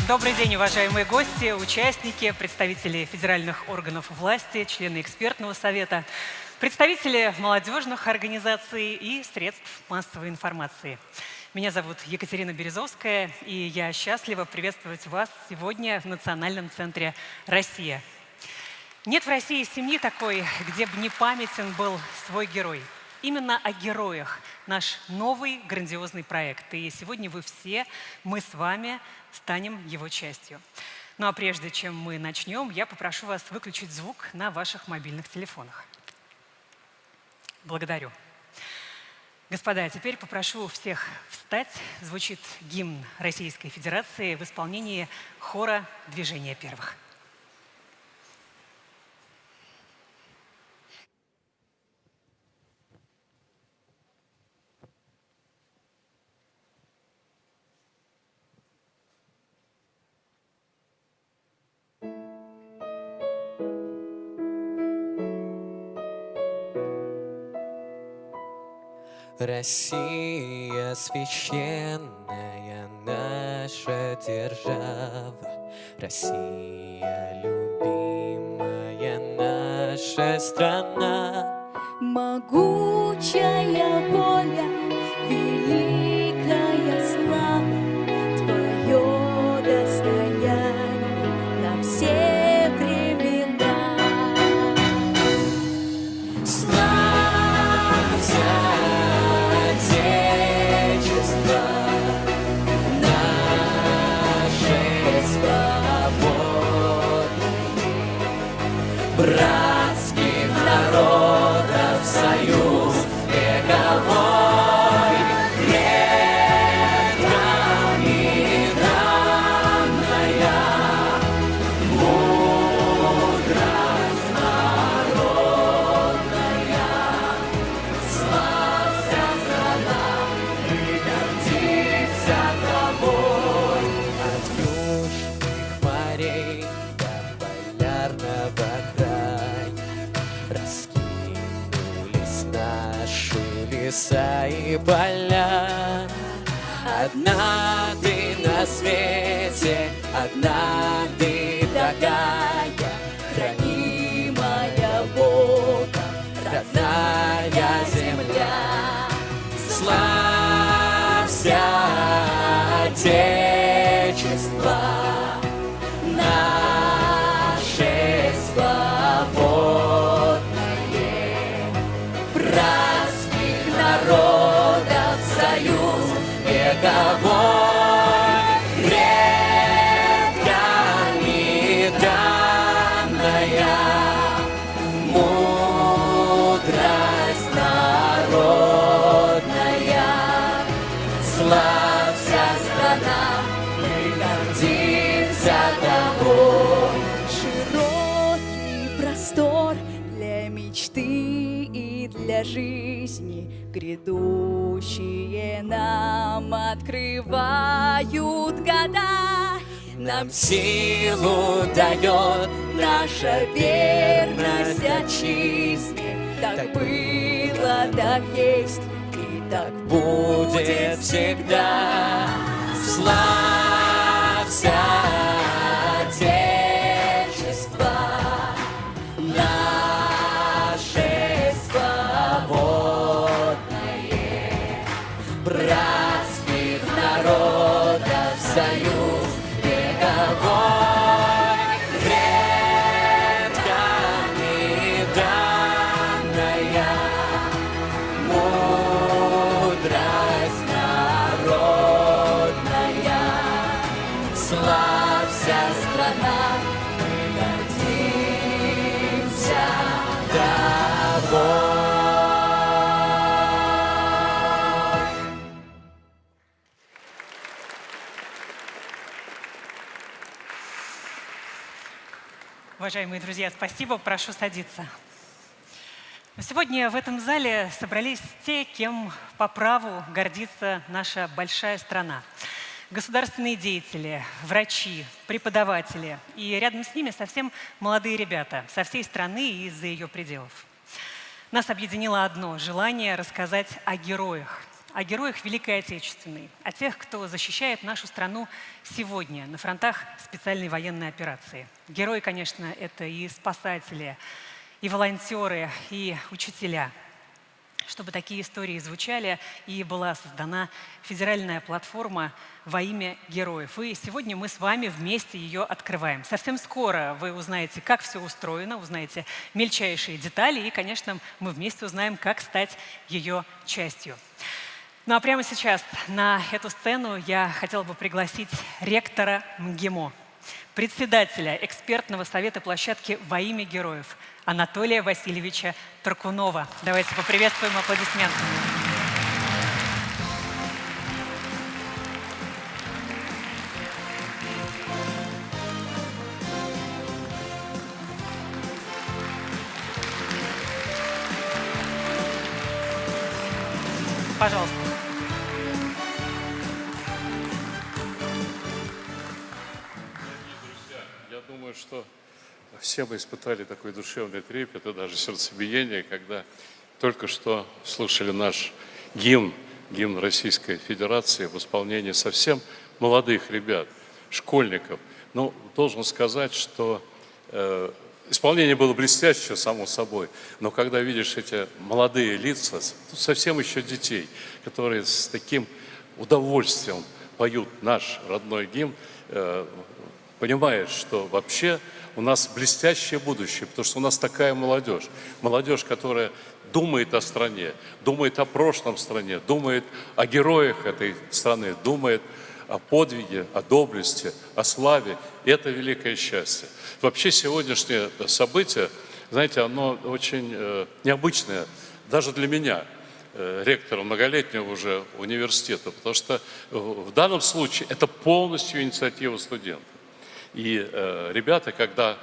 Добрый день, уважаемые гости, участники, представители федеральных органов власти, члены экспертного совета, представители молодежных организаций и средств массовой информации. Меня зовут Екатерина Березовская, и я счастлива приветствовать вас сегодня в Национальном центре «Россия». Нет в России семьи такой, где бы не памятен был свой герой. Именно о героях наш новый грандиозный проект. И сегодня мы с вами станем его частью. Ну а прежде чем мы начнем, я попрошу вас выключить звук на ваших мобильных телефонах. Благодарю. Господа, теперь попрошу всех встать. Звучит гимн Российской Федерации в исполнении хора «Движение первых». Россия священная наша держава, Россия любимая наша страна. Могучая воля, великая слава, твое достояние на все времена. Славься, Отечество наше свободное, братских народов союз вековой, предками данная мудрость народная. Славься, страна, мы гордимся тобой. От южных морей до полярного края раскинулись наши леса и поля. Одна ты на свете, одна ты такая, хранимая Богом родная земля. Славься, Отечество наше свободное, братских народов союз вековой, предками данная мудрость народная. Славься, страна, мы гордимся тобой. Широкий простор для мечты и для жизни, грядущие нам открывают года. Нам силу дает наша верность отчизне. Так было, так есть и так будет всегда. Славься, Отечество наше свободное, братских народов союз вековой, предками данная мудрость народная. Славься, страна, мы гордимся тобой. Уважаемые друзья, спасибо, прошу садиться. Сегодня в этом зале собрались те, кем по праву гордится наша большая страна. Государственные деятели, врачи, преподаватели и рядом с ними совсем молодые ребята со всей страны и из-за ее пределов. Нас объединило одно – желание рассказать о героях, о героях Великой Отечественной, о тех, кто защищает нашу страну сегодня на фронтах специальной военной операции. Герои, конечно, это и спасатели, и волонтеры, и учителя. Чтобы такие истории звучали, и была создана федеральная платформа «Во имя героев». И сегодня мы с вами вместе ее открываем. Совсем скоро вы узнаете, как все устроено, узнаете мельчайшие детали, и, конечно, мы вместе узнаем, как стать ее частью. Ну а прямо сейчас на эту сцену я хотела бы пригласить ректора МГИМО, председателя экспертного совета площадки «Во имя героев» Анатолия Васильевича Таркунова. Давайте поприветствуем аплодисментами. Пожалуйста. Я думаю, что все мы испытали такой душевный трепет и даже сердцебиение, когда только что слушали наш гимн Российской Федерации в исполнении совсем молодых ребят, школьников. Но должен сказать, что исполнение было блестящее, само собой, но когда видишь эти молодые лица, совсем еще детей, которые с таким удовольствием поют наш родной гимн, понимаешь, что вообще у нас блестящее будущее, потому что у нас такая молодежь. Молодежь, которая думает о стране, думает о прошлом стране, думает о героях этой страны, думает о подвиге, о доблести, о славе. И это великое счастье. Вообще сегодняшнее событие, знаете, оно очень необычное, даже для меня, ректора многолетнего уже университета, потому что в данном случае это полностью инициатива студентов. И ребята, когда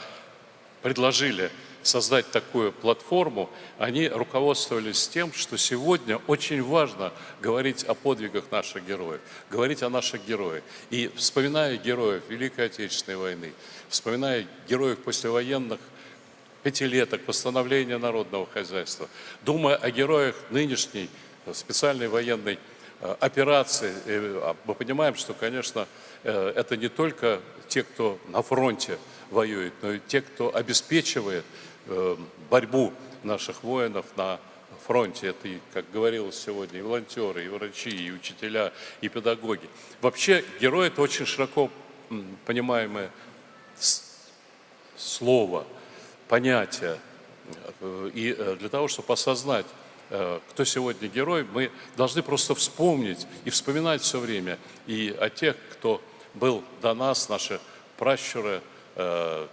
предложили создать такую платформу, они руководствовались тем, что сегодня очень важно говорить о подвигах наших героев, говорить о наших героях. И вспоминая героев Великой Отечественной войны, вспоминая героев послевоенных пятилеток, восстановления народного хозяйства, думая о героях нынешней специальной военной операции, мы понимаем, что, конечно, это не только те, кто на фронте воюет, но и те, кто обеспечивает борьбу наших воинов на фронте. Это, и, как говорилось сегодня, и волонтеры, и врачи, и учителя, и педагоги. Вообще, герой – это очень широко понимаемое слово, понятие. И для того, чтобы осознать, кто сегодня герой, мы должны просто вспомнить и вспоминать все время и о тех, кто был до нас, наши пращуры,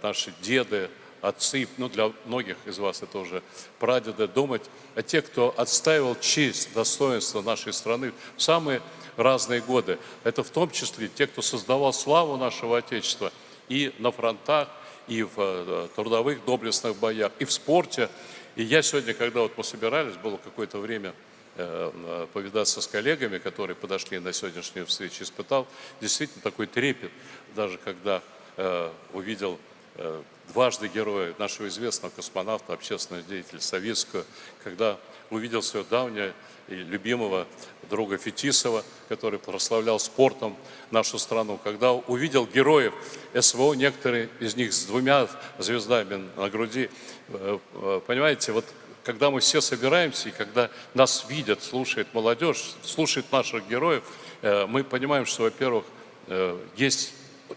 наши деды, отцы, ну для многих из вас это уже прадеды, думать о тех, кто отстаивал честь, достоинство нашей страны в самые разные годы. Это в том числе те, кто создавал славу нашего Отечества и на фронтах, и в трудовых доблестных боях, и в спорте. И я сегодня, когда вот мы собирались, было какое-то время повидаться с коллегами, которые подошли на сегодняшнюю встречу, испытал действительно такой трепет, даже когда увидел дважды героя нашего известного космонавта, общественного деятеля советского, когда увидел своего давнего и любимого друга Фетисова, который прославлял спортом нашу страну, когда увидел героев СВО, некоторые из них с 2 звездами на груди. Понимаете, вот когда мы все собираемся, и когда нас видят, слушает молодежь, слушает наших героев, мы понимаем, что, во-первых, есть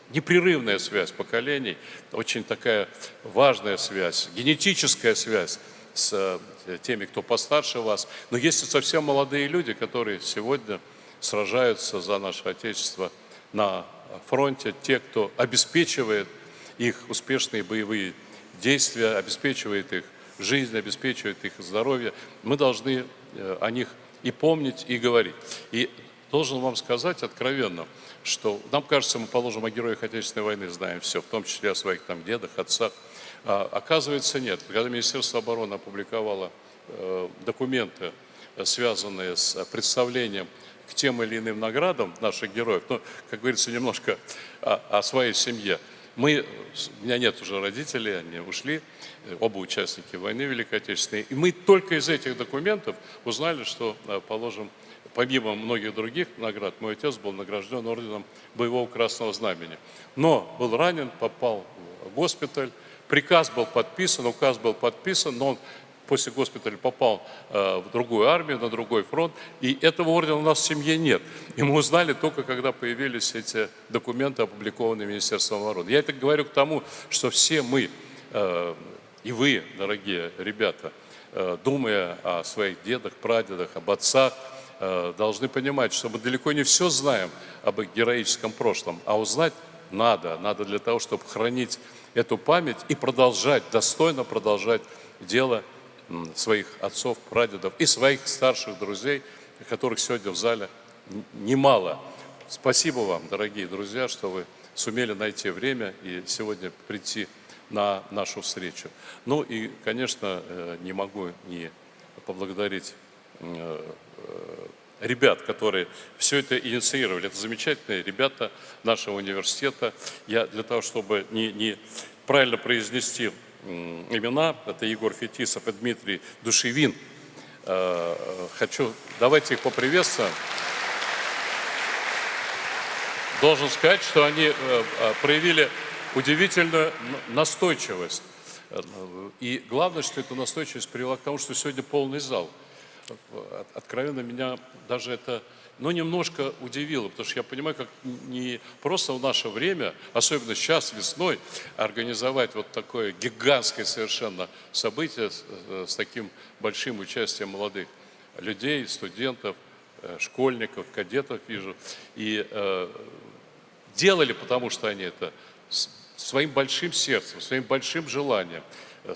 непрерывная связь поколений, очень такая важная связь, генетическая связь с теми, кто постарше вас. Но есть и совсем молодые люди, которые сегодня сражаются за наше Отечество на фронте, те, кто обеспечивает их успешные боевые действия, обеспечивает их жизнь, обеспечивает их здоровье. Мы должны о них и помнить, и говорить. И должен вам сказать откровенно, что нам кажется, мы, положим, о героях Отечественной войны знаем все, в том числе о своих там дедах, отцах. А оказывается, нет. Когда Министерство обороны опубликовало документы, связанные с представлением к тем или иным наградам наших героев, ну, как говорится, немножко о своей семье. У меня нет уже родителей, они ушли, оба участники войны Великой Отечественной. И мы только из этих документов узнали, что, положим, помимо многих других наград, мой отец был награжден орденом Боевого Красного Знамени. Но был ранен, попал в госпиталь, приказ был подписан, указ был подписан, но он после госпиталя попал в другую армию, на другой фронт, и этого ордена у нас в семье нет. И мы узнали только, когда появились эти документы, опубликованные Министерством обороны. Я это говорю к тому, что все мы, и вы, дорогие ребята, думая о своих дедах, прадедах, об отцах, должны понимать, что мы далеко не все знаем об их героическом прошлом, а узнать надо для того, чтобы хранить эту память и продолжать, достойно продолжать дело своих отцов, прадедов и своих старших друзей, которых сегодня в зале немало. Спасибо вам, дорогие друзья, что вы сумели найти время и сегодня прийти на нашу встречу. Ну и, конечно, не могу не поблагодарить ребят, которые все это инициировали. Это замечательные ребята нашего университета. Я для того, чтобы не правильно произнести имена, это Егор Фетисов и Дмитрий Душевин. Давайте их поприветствуем. Должен сказать, что они проявили удивительную настойчивость. И главное, что эта настойчивость привела к тому, что сегодня полный зал. Откровенно меня даже это, немножко удивило, потому что я понимаю, как не просто в наше время, особенно сейчас весной, организовать вот такое гигантское совершенно событие с таким большим участием молодых людей, студентов, школьников, кадетов, вижу. И делали, потому что они это своим большим сердцем, своим большим желанием,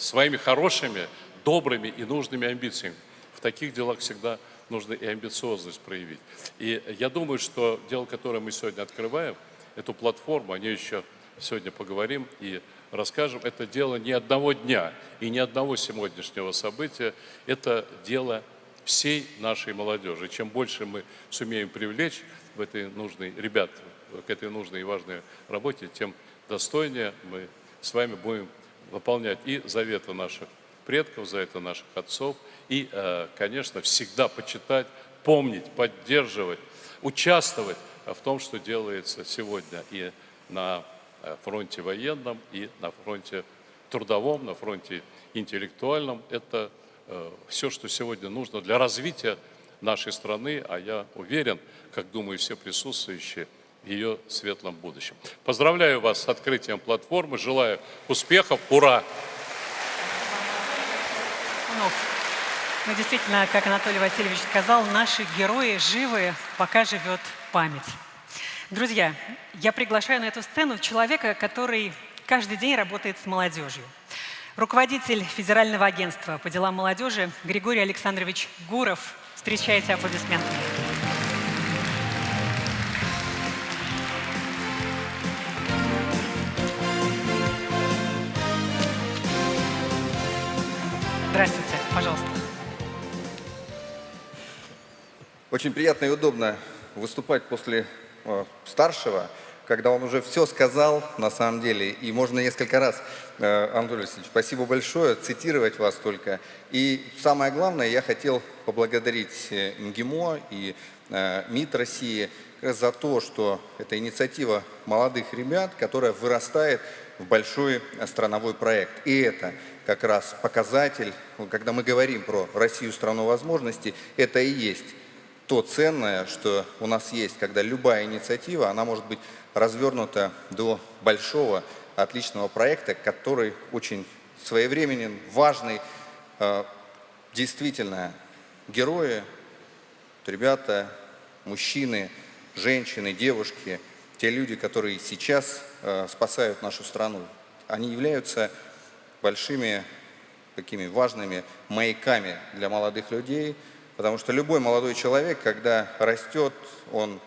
своими хорошими, добрыми и нужными амбициями. В таких делах всегда нужно и амбициозность проявить. И я думаю, что дело, которое мы сегодня открываем, эту платформу, о ней еще сегодня поговорим и расскажем, это дело не одного дня и не одного сегодняшнего события, это дело всей нашей молодежи. Чем больше мы сумеем привлечь в этой нужной, ребят, к этой нужной и важной работе, тем достойнее мы с вами будем выполнять и заветы наших предков, заветы наших отцов, и, конечно, всегда почитать, помнить, поддерживать, участвовать в том, что делается сегодня и на фронте военном, и на фронте трудовом, на фронте интеллектуальном. Это все, что сегодня нужно для развития нашей страны, а я уверен, как думаю все присутствующие, в ее светлом будущем. Поздравляю вас с открытием платформы, желаю успехов, ура! Ну, действительно, как Анатолий Васильевич сказал, наши герои живы, пока живет память. Друзья, я приглашаю на эту сцену человека, который каждый день работает с молодежью. Руководитель Федерального агентства по делам молодежи Григорий Александрович Гуров. Встречайте аплодисментами. Здравствуйте, пожалуйста. Очень приятно и удобно выступать после старшего, когда он уже все сказал на самом деле. И можно несколько раз, Анатолий Васильевич, спасибо большое, цитировать вас только. И самое главное, я хотел поблагодарить МГИМО и МИД России за то, что это инициатива молодых ребят, которая вырастает в большой страновой проект. И это как раз показатель, когда мы говорим про Россию, страну возможностей, это и есть то ценное, что у нас есть, когда любая инициатива, она может быть развернута до большого, отличного проекта, который очень своевременен, важный. Действительно, герои, ребята, мужчины, женщины, девушки, те люди, которые сейчас спасают нашу страну, они являются большими, такими важными маяками для молодых людей, потому что любой молодой человек, когда растет, он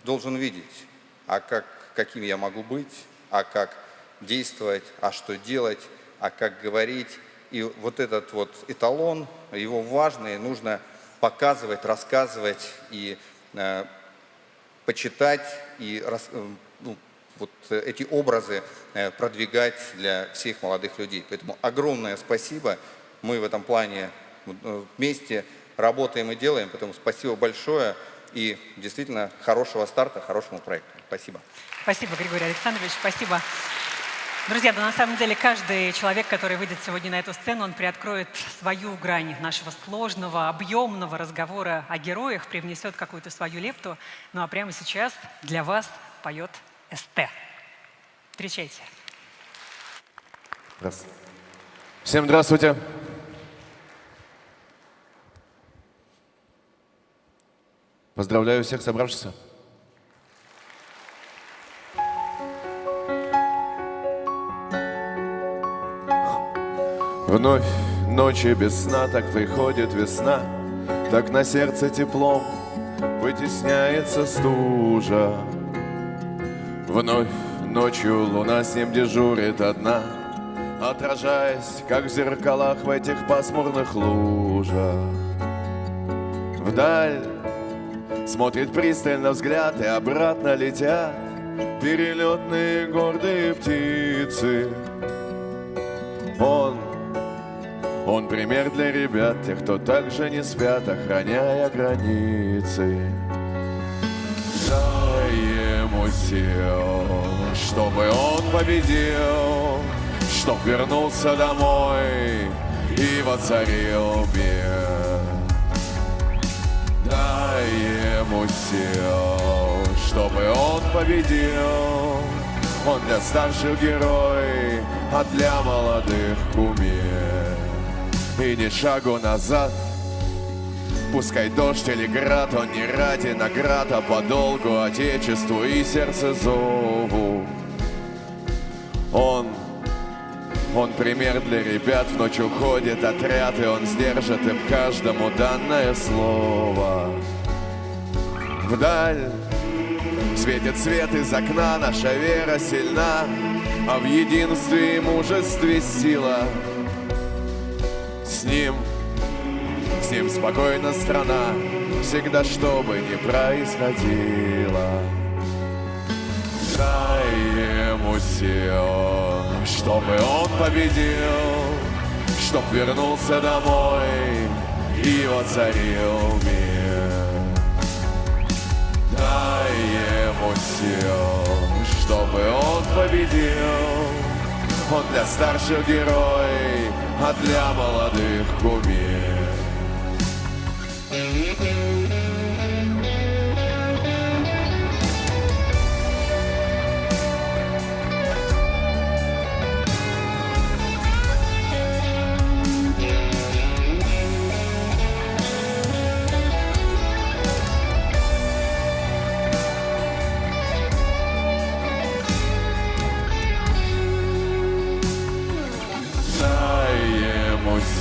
должен видеть, каким я могу быть, как действовать, что делать, как говорить. И вот этот вот эталон, его важный, нужно показывать, рассказывать и почитать, и вот эти образы продвигать для всех молодых людей. Поэтому огромное спасибо. Мы в этом плане вместе работаем и делаем. Поэтому спасибо большое и действительно хорошего старта, хорошему проекту. Спасибо. Спасибо, Григорий Александрович, спасибо. Друзья, да на самом деле каждый человек, который выйдет сегодня на эту сцену, он приоткроет свою грань нашего сложного, объемного разговора о героях, привнесет какую-то свою лепту. Ну а прямо сейчас для вас поет СТ. Встречайте. Всем здравствуйте. Поздравляю всех собравшихся. Вновь ночи без сна, так приходит весна, так на сердце теплом вытесняется стужа. Вновь ночью луна с ним дежурит одна, отражаясь, как в зеркалах в этих пасмурных лужах. Вдаль смотрит пристально взгляд, и обратно летят перелетные гордые птицы. Он пример для ребят, тех, кто также не спят, охраняя границы. Дай ему сил, чтобы он победил, чтоб вернулся домой и воцарил мир. Дай ему сил, чтобы он победил. Он для старших герой, а для молодых кумир. И ни шагу назад, пускай дождь или град, он не ради наград, а по долгу отечеству и сердце зову. Он пример для ребят, в ночь уходит отряд, и он сдержит им каждому данное слово. Вдаль светит свет из окна, наша вера сильна, а в единстве и мужестве сила. С ним спокойна страна, всегда что бы ни происходило. Дай ему сил, чтобы он победил, чтоб вернулся домой и воцарил мир. Дай ему сил, чтобы он победил. Он для старших герой, а для молодых кумир.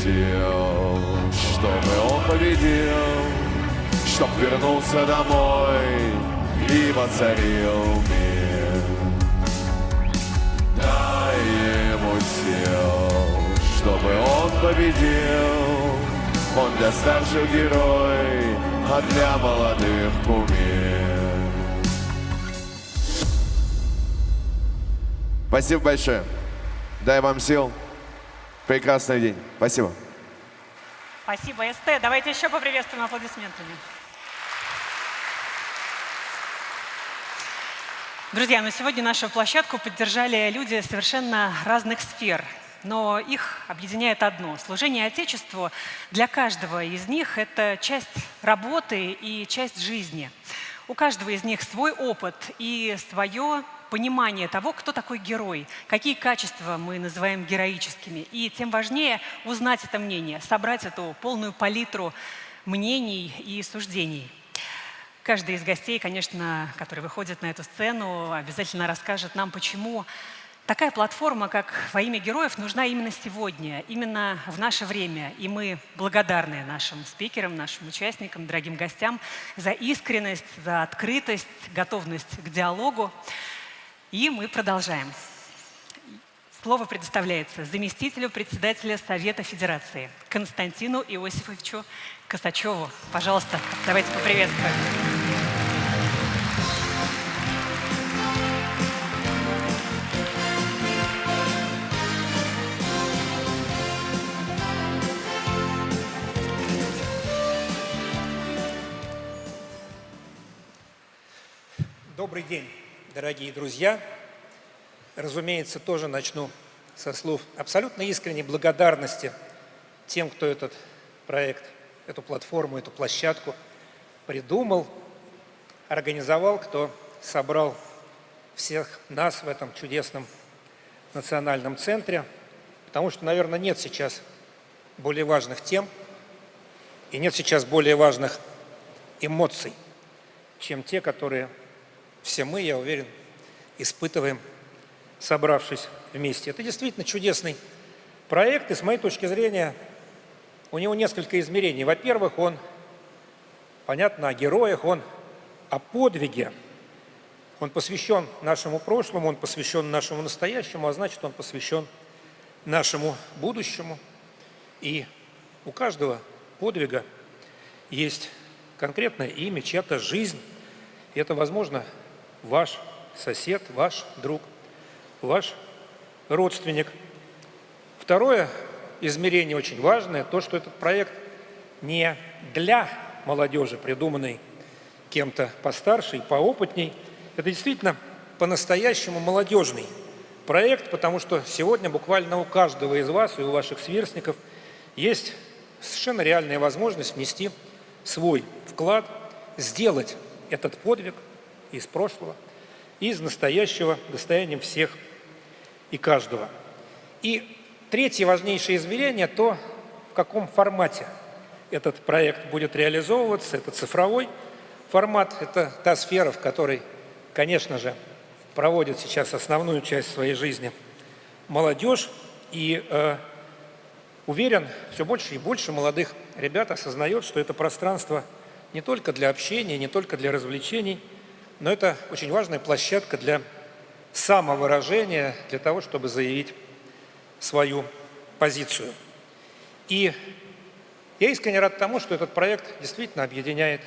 Сил, чтобы он победил, чтоб вернулся домой и воцарил мир. Дай ему сил, чтобы он победил. Он для старших герой, а для молодых кумир. Спасибо большое. Дай вам сил. Прекрасный день. Спасибо. Спасибо, СТ. Давайте еще поприветствуем аплодисментами. Друзья, на сегодня нашу площадку поддержали люди совершенно разных сфер. Но их объединяет одно. Служение Отечеству для каждого из них – это часть работы и часть жизни. У каждого из них свой опыт и свое понимание того, кто такой герой, какие качества мы называем героическими. И тем важнее узнать это мнение, собрать эту полную палитру мнений и суждений. Каждый из гостей, конечно, который выходит на эту сцену, обязательно расскажет нам, почему такая платформа, как «Во имя героев», нужна именно сегодня, именно в наше время. И мы благодарны нашим спикерам, нашим участникам, дорогим гостям за искренность, за открытость, готовность к диалогу. И мы продолжаем. Слово предоставляется заместителю председателя Совета Федерации Константину Иосифовичу Косачеву. Пожалуйста, давайте поприветствуем. Добрый день, дорогие друзья. Разумеется, тоже начну со слов абсолютно искренней благодарности тем, кто этот проект, эту платформу, эту площадку придумал, организовал, кто собрал всех нас в этом чудесном национальном центре, потому что, наверное, нет сейчас более важных тем и нет сейчас более важных эмоций, чем те, которые все мы, я уверен, испытываем, собравшись вместе. Это действительно чудесный проект, и с моей точки зрения у него несколько измерений. Во-первых, он, понятно, о героях, он о подвиге, он посвящен нашему прошлому, он посвящен нашему настоящему, а значит, он посвящен нашему будущему. И у каждого подвига есть конкретное имя, чья-то жизнь, и это, возможно, ваш сосед, ваш друг, ваш родственник. Второе измерение очень важное, то, что этот проект не для молодежи, придуманный кем-то постарше и поопытней. Это действительно по-настоящему молодежный проект, потому что сегодня буквально у каждого из вас и у ваших сверстников есть совершенно реальная возможность внести свой вклад, сделать этот подвиг из прошлого, из настоящего достоянием всех и каждого. И третье важнейшее измерение – то, в каком формате этот проект будет реализовываться. Это цифровой формат, это та сфера, в которой, конечно же, проводит сейчас основную часть своей жизни молодежь. И уверен, все больше и больше молодых ребят осознает, что это пространство не только для общения, не только для развлечений, но это очень важная площадка для самовыражения, для того, чтобы заявить свою позицию. И я искренне рад тому, что этот проект действительно объединяет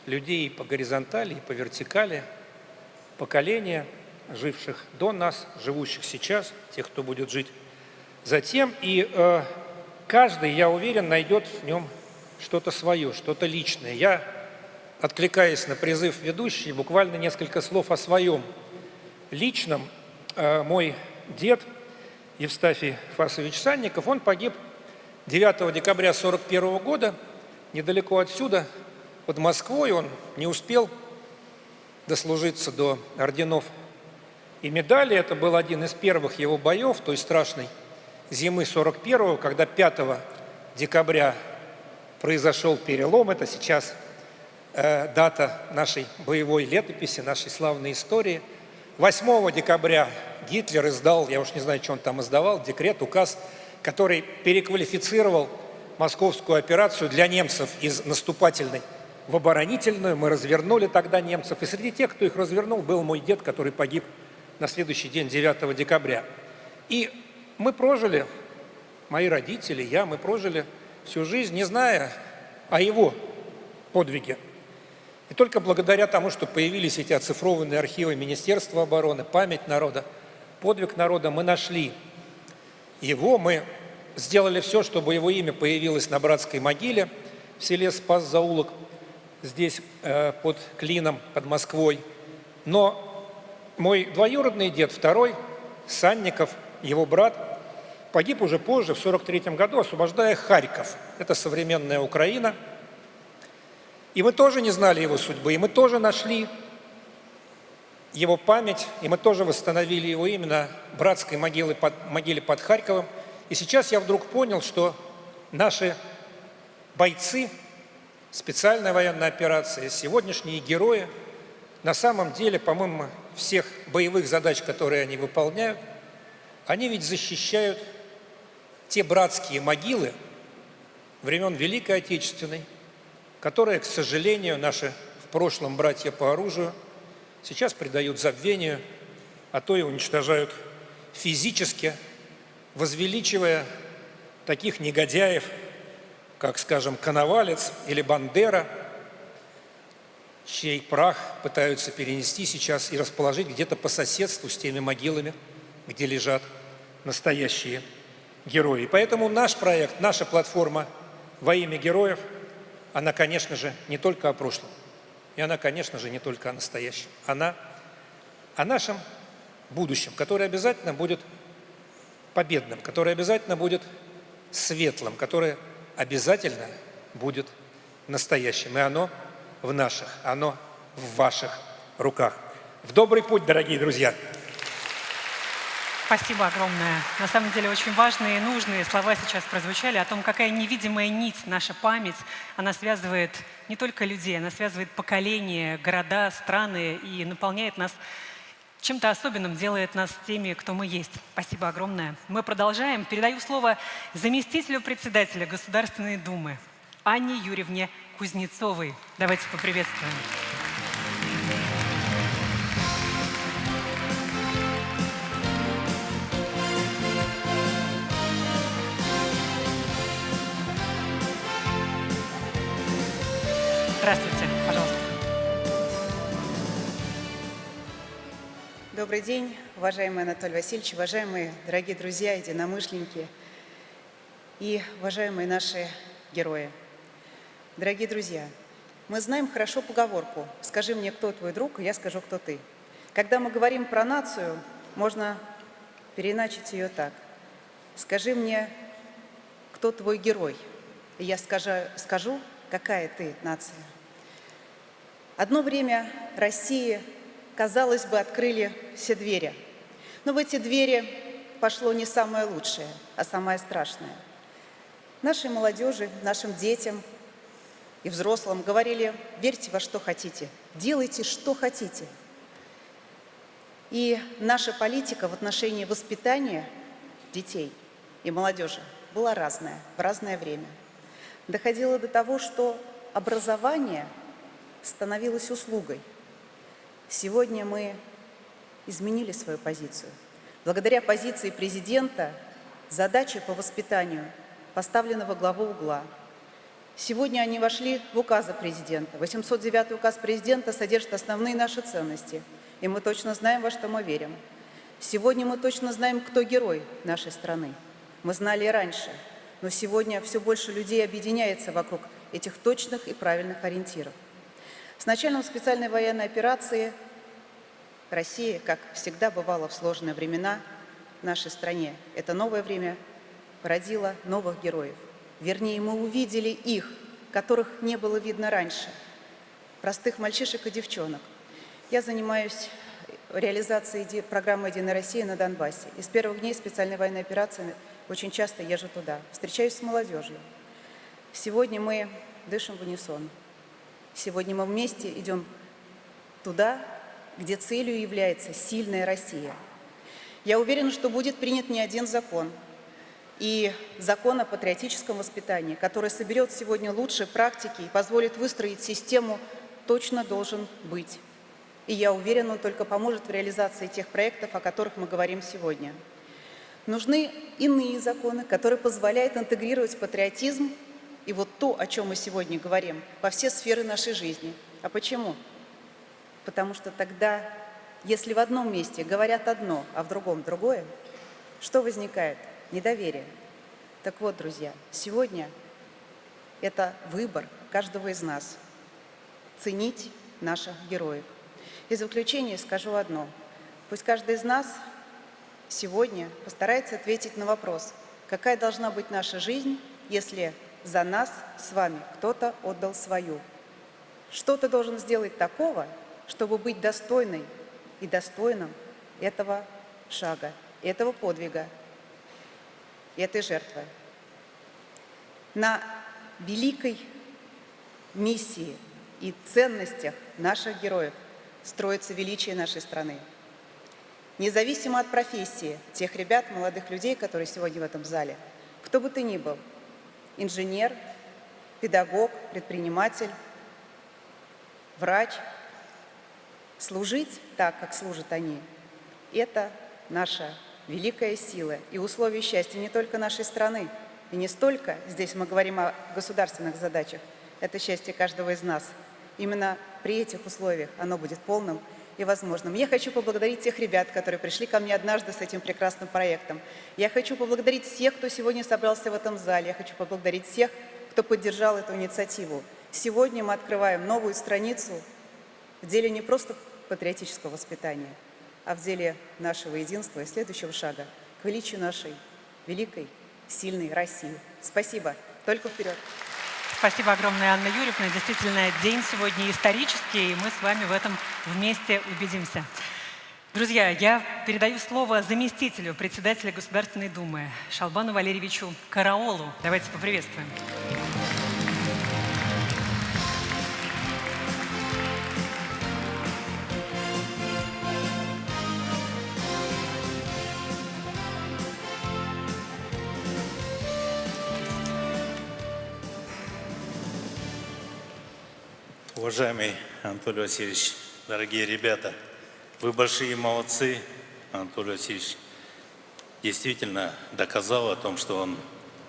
людей по горизонтали, и по вертикали, поколения, живших до нас, живущих сейчас, тех, кто будет жить затем. И каждый, я уверен, найдет в нем что-то свое, что-то личное. Я, откликаясь на призыв ведущей, буквально несколько слов о своем личном. Мой дед Евстафий Фасович Санников, он погиб 9 декабря 1941 года, недалеко отсюда, под Москвой. Он не успел дослужиться до орденов и медалей. Это был один из первых его боев, той страшной зимы 1941-го, когда 5 декабря произошел перелом. Это сейчас дата нашей боевой летописи, нашей славной истории. 8 декабря Гитлер издал, я уж не знаю, что он там издавал, декрет, указ, который переквалифицировал московскую операцию для немцев из наступательной в оборонительную. Мы развернули тогда немцев. И среди тех, кто их развернул, был мой дед, который погиб на следующий день, 9 декабря. И мы прожили, мои родители, я, мы прожили всю жизнь, не зная о его подвиге. И только благодаря тому, что появились эти оцифрованные архивы Министерства обороны, память народа, подвиг народа, мы нашли его, мы сделали все, чтобы его имя появилось на братской могиле в селе Спас-Заулок, здесь под Клином, под Москвой. Но мой двоюродный дед, второй, Санников, его брат, погиб уже позже, в 1943 году, освобождая Харьков. Это современная Украина. И мы тоже не знали его судьбы, и мы тоже нашли его память, и мы тоже восстановили его имя на братской могиле под Харьковом. И сейчас я вдруг понял, что наши бойцы специальной военной операции, сегодняшние герои, на самом деле, помимо всех боевых задач, которые они выполняют, они ведь защищают те братские могилы времен Великой Отечественной, которые, к сожалению, наши в прошлом братья по оружию сейчас предают забвению, а то и уничтожают физически, возвеличивая таких негодяев, как, скажем, Коновалец или Бандера, чей прах пытаются перенести сейчас и расположить где-то по соседству с теми могилами, где лежат настоящие герои. И поэтому наш проект, наша платформа «Во имя героев», она, конечно же, не только о прошлом, И она, конечно же, не только о настоящем. Она о нашем будущем, которое обязательно будет победным, которое обязательно будет светлым, которое обязательно будет настоящим. И оно в наших, оно в ваших руках. В добрый путь, дорогие друзья! Спасибо огромное. На самом деле очень важные и нужные слова сейчас прозвучали о том, какая невидимая нить, наша память, она связывает не только людей, она связывает поколения, города, страны и наполняет нас чем-то особенным, делает нас теми, кто мы есть. Спасибо огромное. Мы продолжаем. Передаю слово заместителю председателя Государственной Думы Анне Юрьевне Кузнецовой. Давайте поприветствуем. Здравствуйте, пожалуйста. Добрый день, уважаемый Анатолий Васильевич, уважаемые дорогие друзья, единомышленники и уважаемые наши герои. Дорогие друзья, мы знаем хорошо поговорку «Скажи мне, кто твой друг, и я скажу, кто ты». Когда мы говорим про нацию, можно переиначить ее так. «Скажи мне, кто твой герой, и я скажу, какая ты нация». Одно время России, казалось бы, открыли все двери. Но в эти двери пошло не самое лучшее, а самое страшное. Нашей молодежи, нашим детям и взрослым говорили: верьте во что хотите, делайте что хотите. И наша политика в отношении воспитания детей и молодежи была разная, в разное время. Доходило до того, что образование становилось услугой. Сегодня мы изменили свою позицию. Благодаря позиции президента задачи по воспитанию поставлены во главу угла. Сегодня они вошли в указы президента. 809 указ президента содержит основные наши ценности. И мы точно знаем, во что мы верим. Сегодня мы точно знаем, кто герой нашей страны. Мы знали и раньше. Но сегодня все больше людей объединяется вокруг этих точных и правильных ориентиров. С началом специальной военной операции Россия, как всегда бывало в сложные времена в нашей стране, это новое время породило новых героев. Вернее, мы увидели их, которых не было видно раньше. Простых мальчишек и девчонок. Я занимаюсь реализацией программы «Единая Россия» на Донбассе. И с первых дней специальной военной операции очень часто езжу туда. Встречаюсь с молодежью. Сегодня мы дышим в унисон. Сегодня мы вместе идем туда, где целью является сильная Россия. Я уверена, что будет принят не один закон. И закон о патриотическом воспитании, который соберет сегодня лучшие практики и позволит выстроить систему, точно должен быть. И я уверена, он только поможет в реализации тех проектов, о которых мы говорим сегодня. Нужны иные законы, которые позволяют интегрировать патриотизм и вот то, о чем мы сегодня говорим, во все сферы нашей жизни. А почему? Потому что тогда, если в одном месте говорят одно, а в другом другое, что возникает? Недоверие. Так вот, друзья, сегодня это выбор каждого из нас – ценить наших героев. И в заключение скажу одно. Пусть каждый из нас сегодня постарается ответить на вопрос, какая должна быть наша жизнь, если за нас с вами кто-то отдал свою. Что ты должен сделать такого, чтобы быть достойной и достойным этого шага, этого подвига, этой жертвы. На великой миссии и ценностях наших героев строится величие нашей страны. Независимо от профессии тех ребят, молодых людей, которые сегодня в этом зале, кто бы ты ни был, инженер, педагог, предприниматель, врач, служить так, как служат они, это наша великая сила и условие счастья не только нашей страны, и не столько, здесь мы говорим о государственных задачах, это счастье каждого из нас. Именно при этих условиях оно будет полным и возможным. Я хочу поблагодарить тех ребят, которые пришли ко мне однажды с этим прекрасным проектом. Я хочу поблагодарить всех, кто сегодня собрался в этом зале. Я хочу поблагодарить всех, кто поддержал эту инициативу. Сегодня мы открываем новую страницу в деле не просто патриотического воспитания, а в деле нашего единства и следующего шага к величию нашей великой, сильной России. Спасибо. Только вперед. Спасибо огромное, Анна Юрьевна. Действительно, день сегодня исторический, и мы с вами в этом вместе убедимся. Друзья, я передаю слово заместителю председателя Государственной Думы Шалбану Валерьевичу Караолу. Давайте поприветствуем. Уважаемый Анатолий Васильевич, дорогие ребята, вы большие молодцы. Анатолий Васильевич действительно доказал о том, что он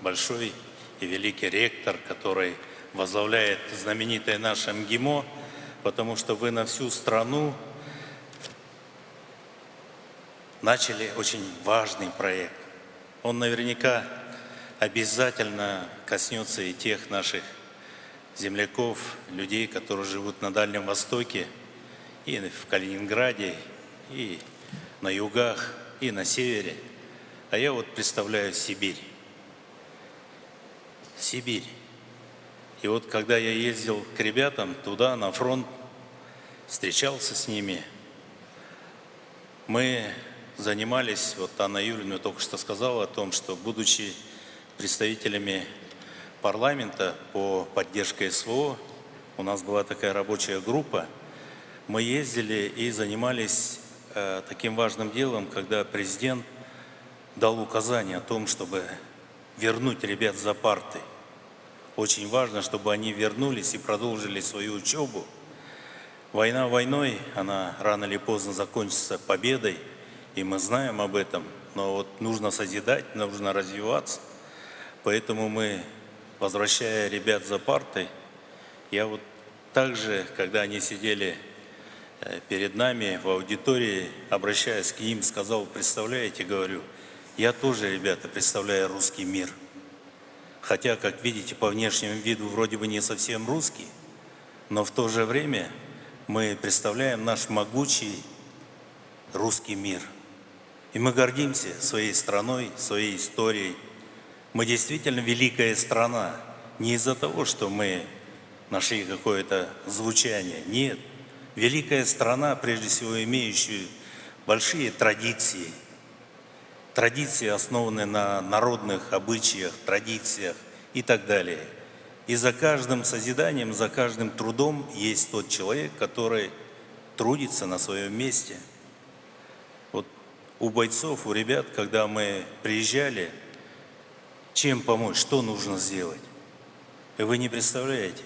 большой и великий ректор, который возглавляет знаменитое наше МГИМО, потому что вы на всю страну начали очень важный проект. Он наверняка обязательно коснется и тех наших земляков, людей, которые живут на Дальнем Востоке, и в Калининграде, и на югах, и на севере. А я вот представляю Сибирь. Сибирь. И вот когда я ездил к ребятам туда, на фронт, встречался с ними, мы занимались, вот Анна Юрьевна только что сказала о том, что, будучи представителями парламента по поддержке СВО, у нас была такая рабочая группа, мы ездили и занимались таким важным делом, когда президент дал указание о том, чтобы вернуть ребят за парты. Очень важно, чтобы они вернулись и продолжили свою учебу. Война войной, она рано или поздно закончится победой, и мы знаем об этом, но вот нужно созидать, нужно развиваться. Поэтому мы, возвращая ребят за партой, я вот также, когда они сидели перед нами в аудитории, обращаясь к ним, сказал: представляете, говорю, я тоже, ребята, представляю русский мир. Хотя, как видите, по внешнему виду вроде бы не совсем русский, но в то же время мы представляем наш могучий русский мир. И мы гордимся своей страной, своей историей. Мы действительно великая страна. Не из-за того, что мы нашли какое-то звучание. Нет. Великая страна, прежде всего, имеющая большие традиции. Традиции, основанные на народных обычаях, традициях и так далее. И за каждым созиданием, за каждым трудом есть тот человек, который трудится на своем месте. Вот у бойцов, у ребят, когда мы приезжали, чем помочь, что нужно сделать? И вы не представляете.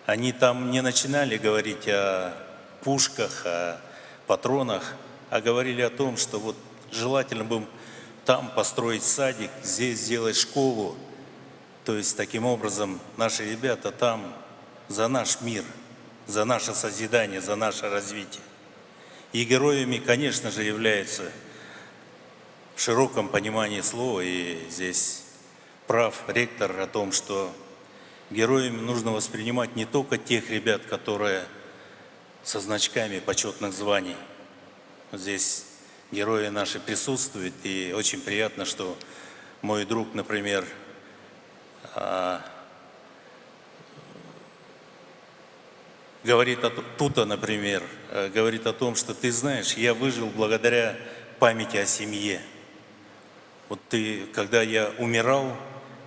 Они там не начинали говорить о пушках, о патронах, а говорили о том, что вот желательно бы там построить садик, здесь сделать школу. То есть таким образом наши ребята там за наш мир, за наше созидание, за наше развитие. И героями, конечно же, являются в широком понимании слова, и здесь прав ректор о том, что героями нужно воспринимать не только тех ребят, которые со значками почетных званий. Вот здесь герои наши присутствуют, и очень приятно, что мой друг, например, говорит например, говорит о том, что ты знаешь, я выжил благодаря памяти о семье. Вот ты, когда я умирал,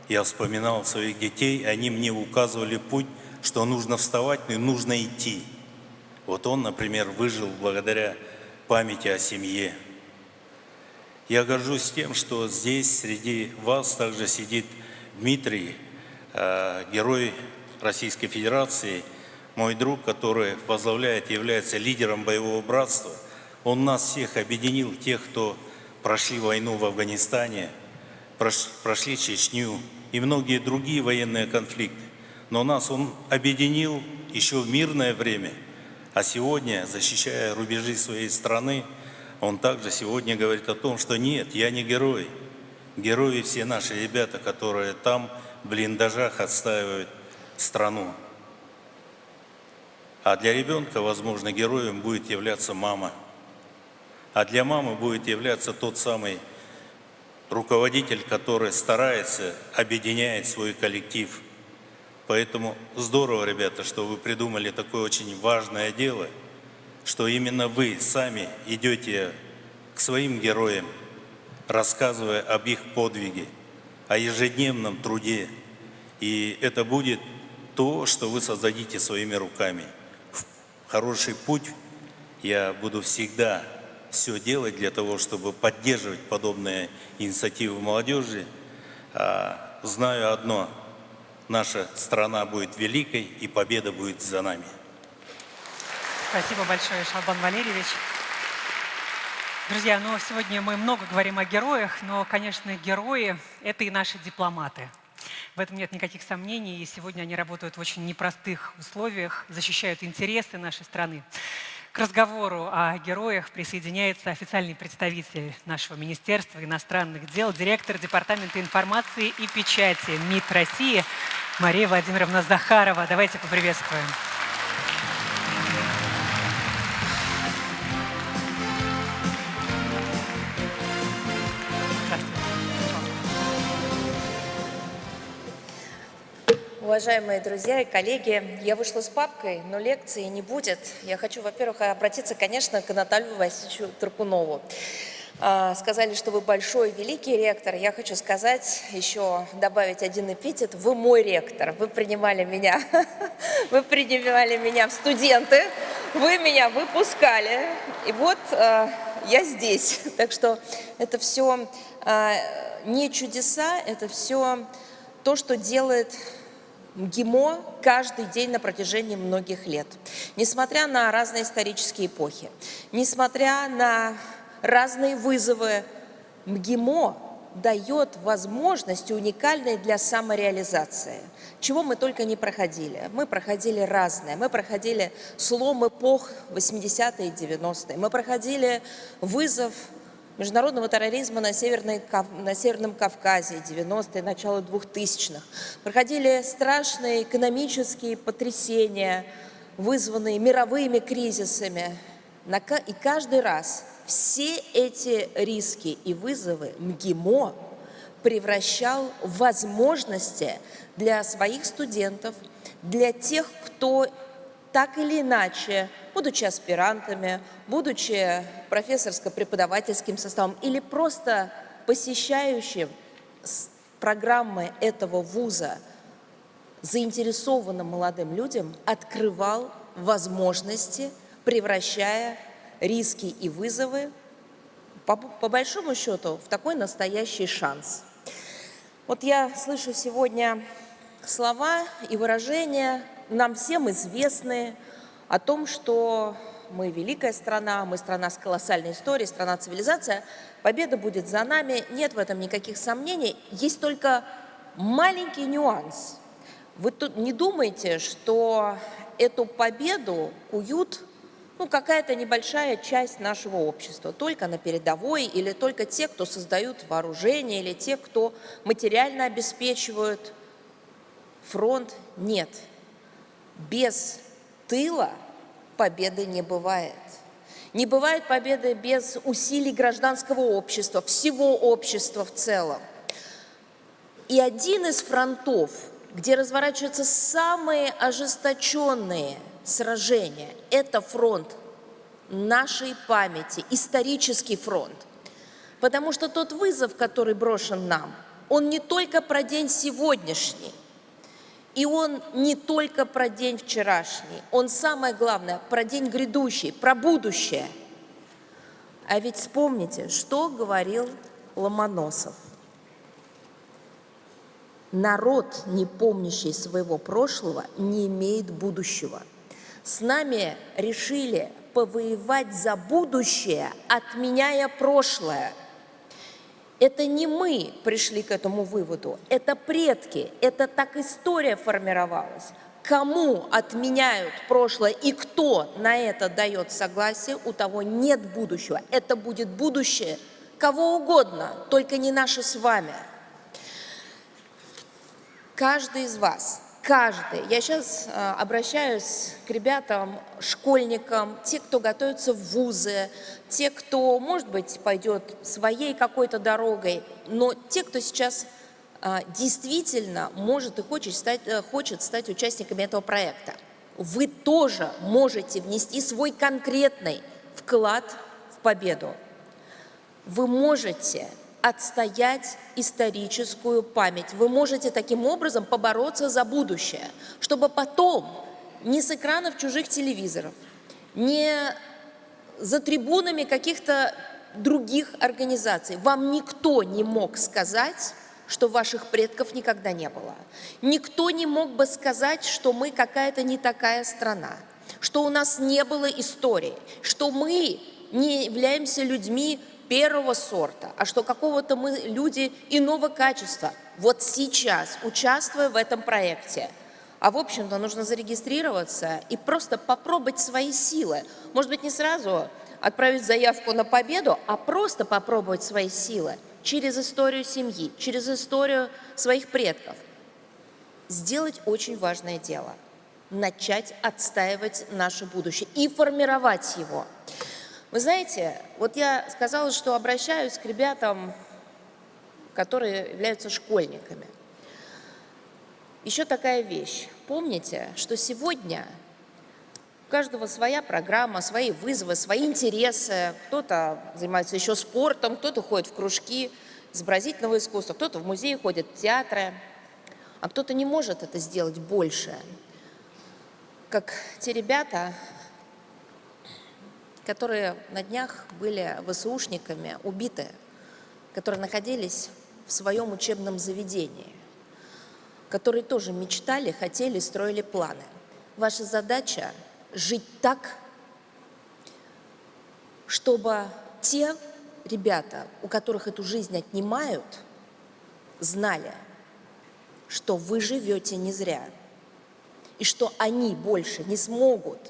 я вспоминал своих детей, они мне указывали путь, что нужно вставать и нужно идти. Вот он, например, выжил благодаря памяти о семье. Я горжусь тем, что здесь среди вас также сидит Дмитрий, герой Российской Федерации, мой друг, который возглавляет, является лидером боевого братства. Он нас всех объединил, тех, кто прошли войну в Афганистане, прошли Чечню и многие другие военные конфликты. Но нас он объединил еще в мирное время, а сегодня, защищая рубежи своей страны, он также сегодня говорит о том, что нет, я не герой. Герои все наши ребята, которые там в блиндажах отстаивают страну. А для ребенка, возможно, героем будет являться мама. А для мамы будет являться тот самый руководитель, который старается, объединяет свой коллектив. Поэтому здорово, ребята, что вы придумали такое очень важное дело, что именно вы сами идете к своим героям, рассказывая об их подвиге, о ежедневном труде. И это будет то, что вы создадите своими руками. В хороший путь я буду всегда все делать для того, чтобы поддерживать подобные инициативы молодежи. Знаю одно: наша страна будет великой, и победа будет за нами. Спасибо большое, Шалбан Валерьевич. Друзья, ну сегодня мы много говорим о героях, но, конечно, герои – это и наши дипломаты. В этом нет никаких сомнений, и сегодня они работают в очень непростых условиях, защищают интересы нашей страны. К разговору о героях присоединяется официальный представитель нашего Министерства иностранных дел, директор Департамента информации и печати МИД России Мария Владимировна Захарова. Давайте поприветствуем. Уважаемые друзья и коллеги, я вышла с папкой, но лекции не будет. Я хочу, во-первых, обратиться, конечно, к Наталью Васильевичу Туркунову. Сказали, что вы большой, великий ректор. Я хочу сказать, еще добавить один эпитет. Вы мой ректор. Вы принимали меня в студенты, вы меня выпускали. И вот я здесь. Так что это все не чудеса, это все то, что делает МГИМО каждый день на протяжении многих лет. Несмотря на разные исторические эпохи, несмотря на разные вызовы, МГИМО дает возможности уникальные для самореализации. Чего мы только не проходили. Мы проходили разное. Мы проходили слом эпох 80-е и 90-е. Мы проходили вызов международного терроризма на Северном Кавказе, 90-е, начало 2000-х. Проходили страшные экономические потрясения, вызванные мировыми кризисами. И каждый раз все эти риски и вызовы МГИМО превращал в возможности для своих студентов, для тех, кто так или иначе, будучи аспирантами, будучи профессорско-преподавательским составом или просто посещающим программы этого вуза, заинтересованным молодым людям открывал возможности, превращая риски и вызовы, по большому счету, в такой настоящий шанс. Вот я слышу сегодня слова и выражения, нам всем известные, о том, что мы великая страна, мы страна с колоссальной историей, страна цивилизация, победа будет за нами, нет в этом никаких сомнений, есть только маленький нюанс. Вы тут не думаете, что эту победу куют какая-то небольшая часть нашего общества, только на передовой, или только те, кто создают вооружение, или те, кто материально обеспечивают фронт. Нет. Без тыла победы не бывает. Не бывает победы без усилий гражданского общества, всего общества в целом. И один из фронтов, где разворачиваются самые ожесточенные сражения, это фронт нашей памяти, исторический фронт. Потому что тот вызов, который брошен нам, он не только про день сегодняшний, и он не только про день вчерашний, он самое главное, про день грядущий, про будущее. А ведь вспомните, что говорил Ломоносов. Народ, не помнящий своего прошлого, не имеет будущего. С нами решили повоевать за будущее, отменяя прошлое. Это не мы пришли к этому выводу, это предки, это так история формировалась. Кому отменяют прошлое и кто на это дает согласие, у того нет будущего. Это будет будущее кого угодно, только не наше с вами. Каждый из вас каждый, я сейчас обращаюсь к ребятам, школьникам, те, кто готовится в вузы, те, кто, может быть, пойдет своей какой-то дорогой, но те, кто сейчас действительно может и хочет стать участниками этого проекта. Вы тоже можете внести свой конкретный вклад в победу. Вы можете отстоять историческую память. Вы можете таким образом побороться за будущее, чтобы потом ни с экранов чужих телевизоров, ни за трибунами каких-то других организаций вам никто не мог сказать, что ваших предков никогда не было. Никто не мог бы сказать, что мы какая-то не такая страна, что у нас не было истории, что мы не являемся людьми первого сорта, а что какого-то мы люди иного качества. Вот сейчас, участвуя в этом проекте, а в общем-то нужно зарегистрироваться и просто попробовать свои силы. Может быть, не сразу отправить заявку на победу, а просто попробовать свои силы через историю семьи, через историю своих предков. Сделать очень важное дело. Начать отстаивать наше будущее и формировать его. Вы знаете, вот я сказала, что обращаюсь к ребятам, которые являются школьниками. Еще такая вещь. Помните, что сегодня у каждого своя программа, свои вызовы, свои интересы. Кто-то занимается еще спортом, кто-то ходит в кружки изобразительного искусства, кто-то в музей ходит, в театры, а кто-то не может это сделать больше. Как те ребята, которые на днях были ВСУшниками убиты, которые находились в своем учебном заведении, которые тоже мечтали, хотели, строили планы. Ваша задача – жить так, чтобы те ребята, у которых эту жизнь отнимают, знали, что вы живете не зря, и что они больше не смогут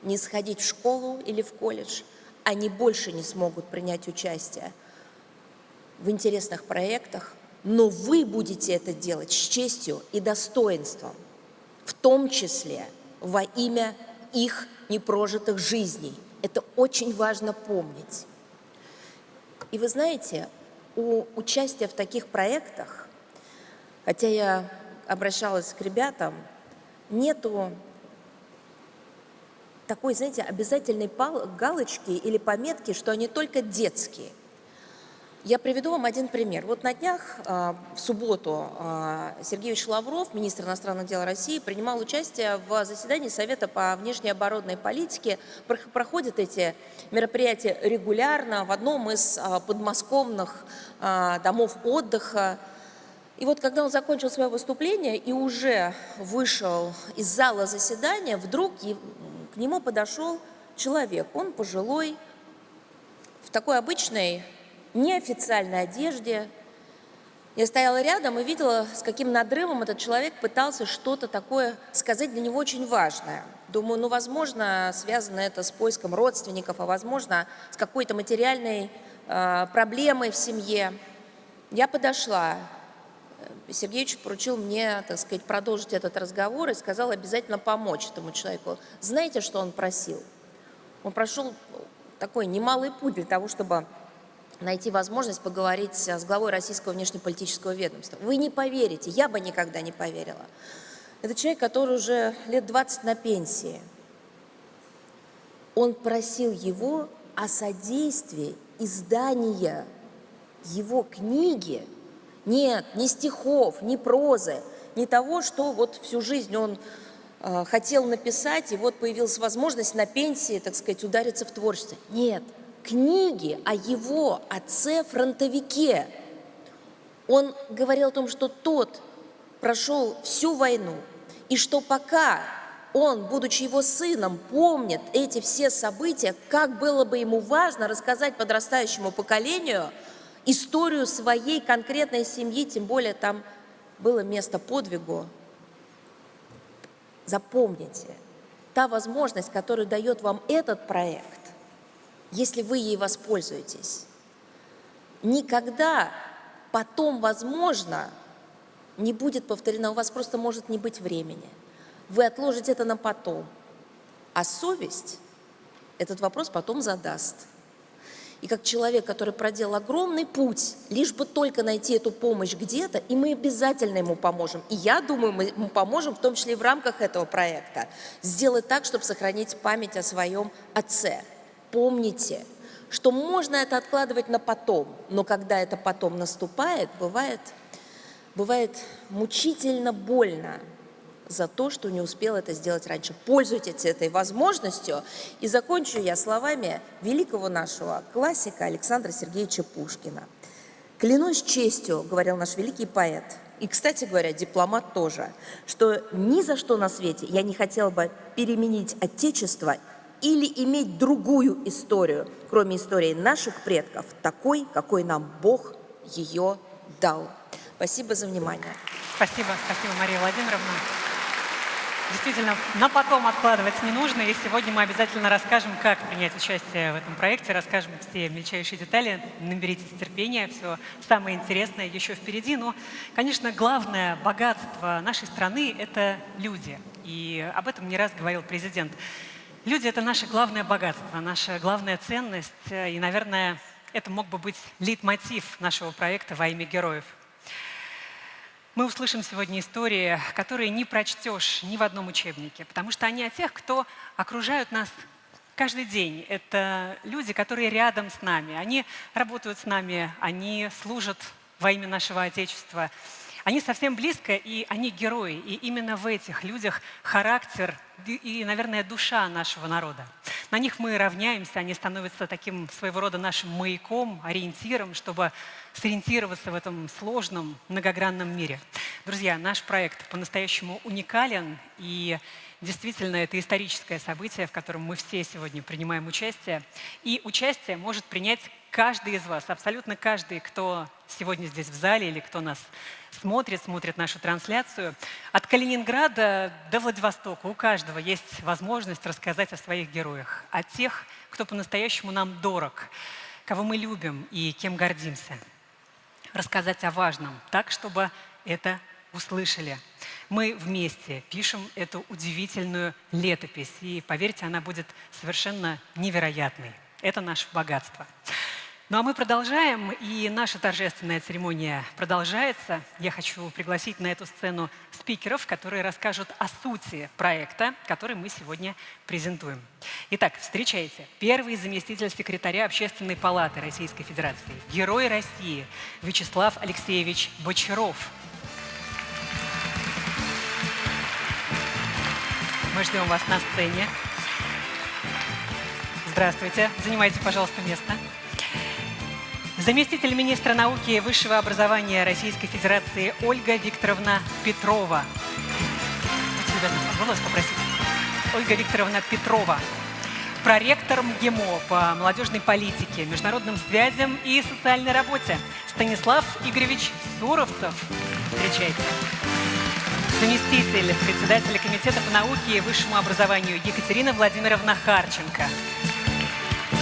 не сходить в школу или в колледж, они больше не смогут принять участие в интересных проектах, но вы будете это делать с честью и достоинством, в том числе во имя их непрожитых жизней. Это очень важно помнить. И вы знаете, у участия в таких проектах, хотя я обращалась к ребятам, нету такой, знаете, обязательной галочки или пометки, что они только детские. Я приведу вам один пример. Вот на днях, в субботу, Сергей Ильич Лавров, министр иностранных дел России, принимал участие в заседании Совета по внешнеоборонной политике. Проходят эти мероприятия регулярно в одном из подмосковных домов отдыха. И вот когда он закончил свое выступление и уже вышел из зала заседания, вдруг к нему подошел человек. Он пожилой, в такой обычной неофициальной одежде. Я стояла рядом и видела, с каким надрывом этот человек пытался что-то такое сказать для него очень важное. Думаю, ну, возможно, связано это с поиском родственников, а возможно, с какой-то материальной проблемой в семье. Я подошла. Сергеевич поручил мне, так сказать, продолжить этот разговор и сказал обязательно помочь этому человеку. Знаете, что он просил? Он прошел такой немалый путь для того, чтобы найти возможность поговорить с главой российского внешнеполитического ведомства. Вы не поверите, я бы никогда не поверила. Это человек, который уже лет 20 на пенсии. Он просил его о содействии издания его книги. Нет, ни стихов, ни прозы, ни того, что вот всю жизнь он хотел написать, и вот появилась возможность на пенсии, так сказать, удариться в творчество. Нет, книги о его отце-фронтовике. Он говорил о том, что тот прошел всю войну, и что пока он, будучи его сыном, помнит эти все события, как было бы ему важно рассказать подрастающему поколению историю своей конкретной семьи, тем более там было место подвигу. Запомните, та возможность, которую дает вам этот проект, если вы ей воспользуетесь, никогда потом, возможно, не будет повторена, у вас просто может не быть времени. Вы отложите это на потом. А совесть этот вопрос потом задаст. И как человек, который проделал огромный путь, лишь бы только найти эту помощь где-то, и мы обязательно ему поможем. И я думаю, мы ему поможем, в том числе и в рамках этого проекта, сделать так, чтобы сохранить память о своем отце. Помните, что можно это откладывать на потом, но когда это потом наступает, бывает мучительно больно за то, что не успел это сделать раньше. Пользуйтесь этой возможностью. И закончу я словами великого нашего классика Александра Сергеевича Пушкина. «Клянусь честью, — говорил наш великий поэт, и, кстати говоря, дипломат тоже, — что ни за что на свете я не хотел бы переменить Отечество или иметь другую историю, кроме истории наших предков, такой, какой нам Бог ее дал». Спасибо за внимание. Спасибо, Мария Владимировна. Действительно, на потом откладывать не нужно, и сегодня мы обязательно расскажем, как принять участие в этом проекте, расскажем все мельчайшие детали, наберитесь терпения, все самое интересное еще впереди. Но, конечно, главное богатство нашей страны – это люди, и об этом не раз говорил президент. Люди – это наше главное богатство, наша главная ценность, и, наверное, это мог бы быть лейтмотив нашего проекта «Во имя героев». Мы услышим сегодня истории, которые не прочтешь ни в одном учебнике, потому что они о тех, кто окружают нас каждый день. Это люди, которые рядом с нами, они работают с нами, они служат во имя нашего Отечества. Они совсем близко, и они герои. И именно в этих людях характер и, наверное, душа нашего народа. На них мы равняемся, они становятся таким своего рода нашим маяком, ориентиром, чтобы сориентироваться в этом сложном, многогранном мире. Друзья, наш проект по-настоящему уникален, и действительно это историческое событие, в котором мы все сегодня принимаем участие. И участие может принять каждый из вас, абсолютно каждый, кто сегодня здесь в зале или кто нас смотрит нашу трансляцию. От Калининграда до Владивостока у каждого есть возможность рассказать о своих героях, о тех, кто по-настоящему нам дорог, кого мы любим и кем гордимся. Рассказать о важном так, чтобы это услышали. Мы вместе пишем эту удивительную летопись, и, поверьте, она будет совершенно невероятной. Это наше богатство. Ну а мы продолжаем, и наша торжественная церемония продолжается. Я хочу пригласить на эту сцену спикеров, которые расскажут о сути проекта, который мы сегодня презентуем. Итак, встречайте, первый заместитель секретаря Общественной палаты Российской Федерации, Герой России Вячеслав Алексеевич Бочаров. Мы ждем вас на сцене. Здравствуйте, занимайте, пожалуйста, место. Заместитель министра науки и высшего образования Российской Федерации Ольга Викторовна Петрова. Голос попросить. Ольга Викторовна Петрова. Проректор МГИМО по молодежной политике, международным связям и социальной работе Станислав Игоревич Суровцев. Встречайте. Заместитель председателя комитета по науке и высшему образованию Екатерина Владимировна Харченко.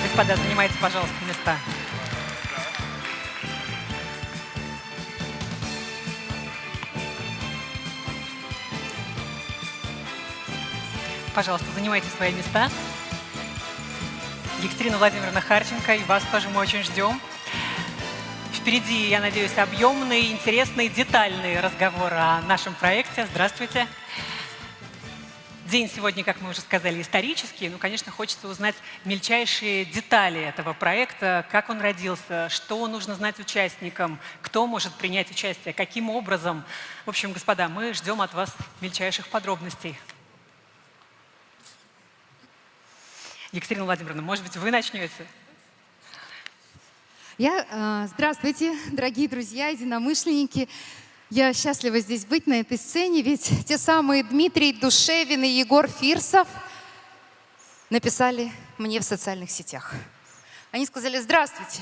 Господа, занимайте, пожалуйста, места. Пожалуйста, занимайте свои места. Екатерина Владимировна Харченко, и вас тоже мы очень ждем. Впереди, я надеюсь, объемный, интересный, детальный разговор о нашем проекте. Здравствуйте. День сегодня, как мы уже сказали, исторический. Ну, конечно, хочется узнать мельчайшие детали этого проекта, как он родился, что нужно знать участникам, кто может принять участие, каким образом. В общем, господа, мы ждем от вас мельчайших подробностей. Екатерина Владимировна, может быть, вы начнете? Здравствуйте, дорогие друзья, единомышленники. Я счастлива здесь быть, на этой сцене, ведь те самые Дмитрий Душевин и Егор Фирсов написали мне в социальных сетях. Они сказали: здравствуйте,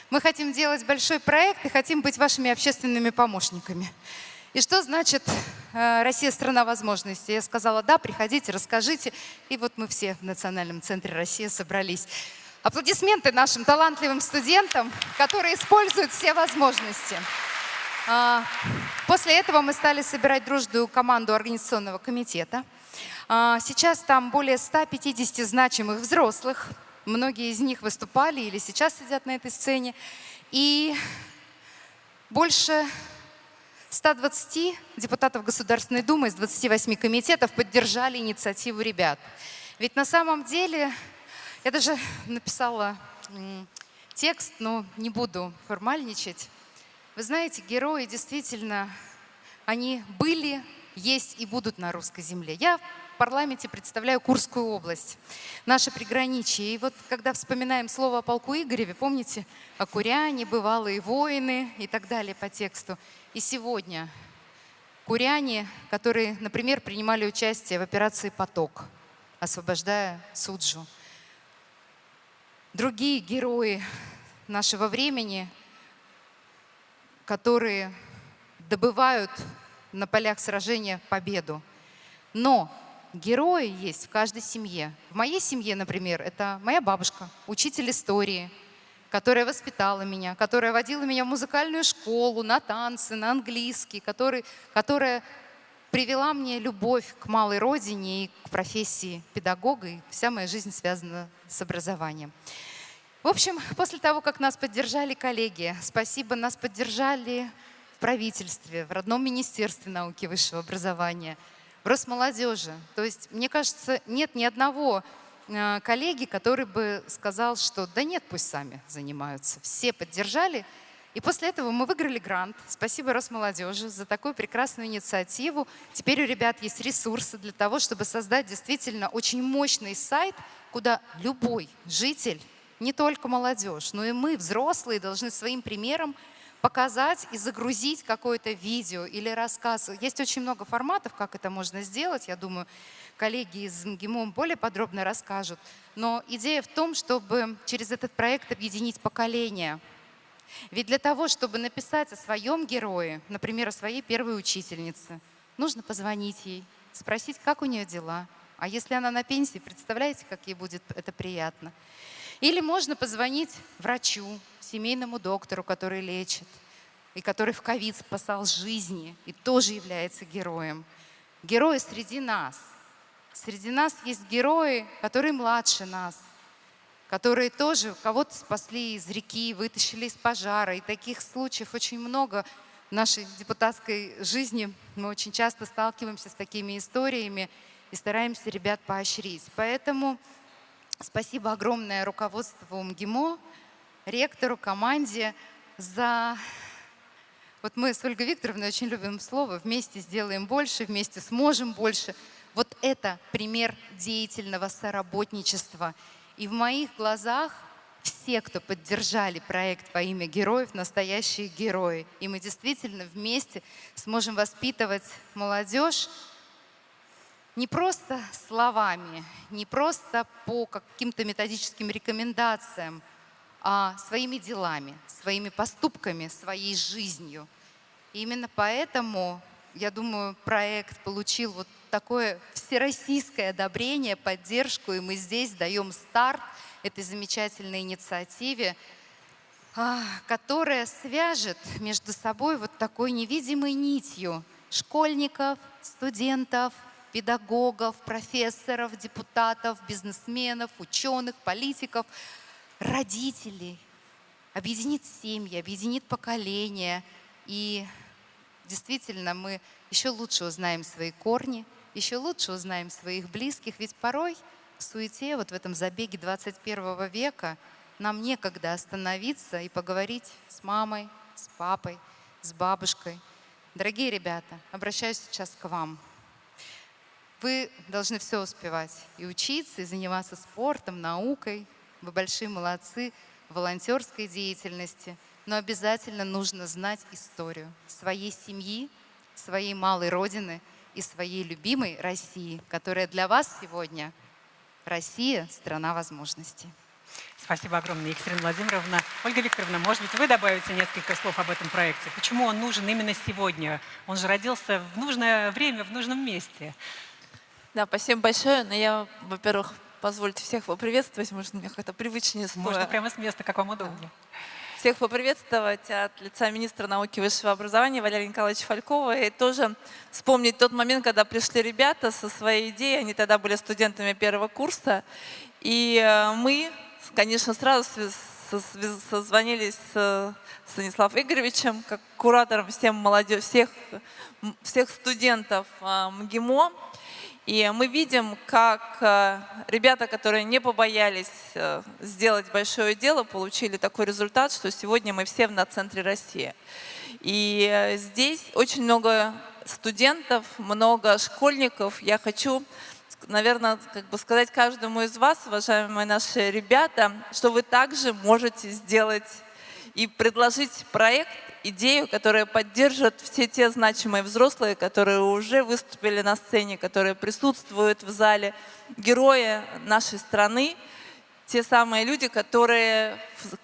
мы хотим делать большой проект и хотим быть вашими общественными помощниками. И что значит «Россия – страна возможностей»? Я сказала: да, приходите, расскажите. И вот мы все в Национальном центре «Россия» собрались. Аплодисменты нашим талантливым студентам, которые используют все возможности. После этого мы стали собирать дружную команду организационного комитета. Сейчас там более 150 значимых взрослых. Многие из них выступали или сейчас сидят на этой сцене. И больше 120 депутатов Государственной Думы из 28 комитетов поддержали инициативу ребят. Ведь на самом деле, я даже написала текст, но не буду формальничать. Вы знаете, герои действительно, они были, есть и будут на русской земле. Я в парламенте представляю Курскую область, наше приграничье. И вот когда вспоминаем слово о полку Игореве, помните, о куряне, бывалые воины и так далее по тексту. И сегодня куряне, которые, например, принимали участие в операции «Поток», освобождая Суджу. Другие герои нашего времени, которые добывают на полях сражения победу. Но герои есть в каждой семье. В моей семье, например, это моя бабушка, учитель истории, которая воспитала меня, которая водила меня в музыкальную школу, на танцы, на английский, которая привела мне любовь к малой родине и к профессии педагога, и вся моя жизнь связана с образованием. В общем, после того, как нас поддержали коллеги, спасибо, нас поддержали в правительстве, в родном Министерстве науки и высшего образования, в Росмолодежи. То есть, мне кажется, нет ни одного коллеги, который бы сказал, что да нет, пусть сами занимаются. Все поддержали. И после этого мы выиграли грант. Спасибо Росмолодежи за такую прекрасную инициативу. Теперь у ребят есть ресурсы для того, чтобы создать действительно очень мощный сайт, куда любой житель, не только молодежь, но и мы, взрослые, должны своим примером показать и загрузить какое-то видео или рассказ. Есть очень много форматов, как это можно сделать. Я думаю, коллеги из МГИМО более подробно расскажут. Но идея в том, чтобы через этот проект объединить поколения. Ведь для того, чтобы написать о своем герое, например, о своей первой учительнице, нужно позвонить ей, спросить, как у нее дела. А если она на пенсии, представляете, как ей будет это приятно. Или можно позвонить врачу, семейному доктору, который лечит, и который в ковид спасал жизни, и тоже является героем. Герои среди нас. Среди нас есть герои, которые младше нас, которые тоже кого-то спасли из реки, вытащили из пожара. И таких случаев очень много в нашей депутатской жизни. Мы очень часто сталкиваемся с такими историями и стараемся ребят поощрить. Поэтому спасибо огромное руководству МГИМО, ректору, команде за... Вот мы с Ольгой Викторовной очень любим слово «вместе сделаем больше», «вместе сможем больше». Вот это пример деятельного соработничества. И в моих глазах все, кто поддержали проект «Во имя героев», настоящие герои. И мы действительно вместе сможем воспитывать молодежь не просто словами, не просто по каким-то методическим рекомендациям, а своими делами, своими поступками, своей жизнью. И именно поэтому, я думаю, проект получил вот такое всероссийское одобрение, поддержку, и мы здесь даем старт этой замечательной инициативе, которая свяжет между собой вот такой невидимой нитью школьников, студентов, педагогов, профессоров, депутатов, бизнесменов, ученых, политиков, родителей, объединит семьи, объединит поколения. И действительно мы еще лучше узнаем свои корни, еще лучше узнаем своих близких. Ведь порой в суете, вот в этом забеге 21 века, нам некогда остановиться и поговорить с мамой, с папой, с бабушкой. Дорогие ребята, обращаюсь сейчас к вам. Вы должны все успевать. И учиться, и заниматься спортом, наукой. Вы большие молодцы в волонтерской деятельности. Но обязательно нужно знать историю своей семьи, своей малой родины и своей любимой России, которая для вас сегодня Россия – страна возможностей. Спасибо огромное, Екатерина Владимировна. Ольга Викторовна, может быть, вы добавите несколько слов об этом проекте? Почему он нужен именно сегодня? Он же родился в нужное время, в нужном месте. Да, спасибо большое. Но я, во-первых, позвольте всех поприветствовать. Может, мне как-то привычнее стоя. Можно прямо с места, как вам удобно. всех поприветствовать от лица министра науки и высшего образования Валерия Николаевича Фалькова и тоже вспомнить тот момент, когда пришли ребята со своей идеей, они тогда были студентами первого курса, и мы, конечно, сразу созвонились с Станиславом Игоревичем, как куратором всех студентов МГИМО. И мы видим, как ребята, которые не побоялись сделать большое дело, получили такой результат, что сегодня мы все в центре России. И здесь очень много студентов, много школьников. Я хочу, наверное, сказать каждому из вас, уважаемые наши ребята, что вы также можете сделать и предложить проект, идею, которая поддержит все те значимые взрослые, которые уже выступили на сцене, которые присутствуют в зале, герои нашей страны, те самые люди, которые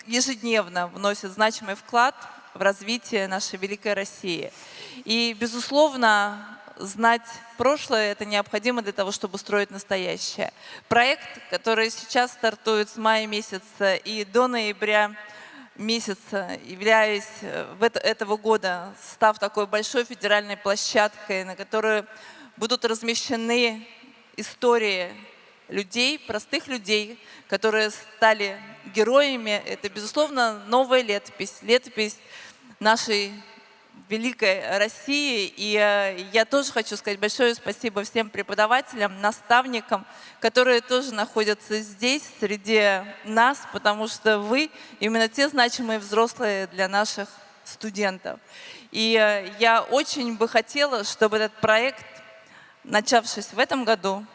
ежедневно вносят значимый вклад в развитие нашей великой России. И, безусловно, знать прошлое – это необходимо для того, чтобы строить настоящее. Проект, который сейчас стартует с мая месяца и до ноября месяца, являясь этого года, став такой большой федеральной площадкой, на которой будут размещены истории людей, простых людей, которые стали героями. Это, безусловно, новая летопись нашей великой России. И я тоже хочу сказать большое спасибо всем преподавателям, наставникам, которые тоже находятся здесь, среди нас, потому что вы именно те значимые взрослые для наших студентов. И я очень бы хотела, чтобы этот проект, начавшись в этом году,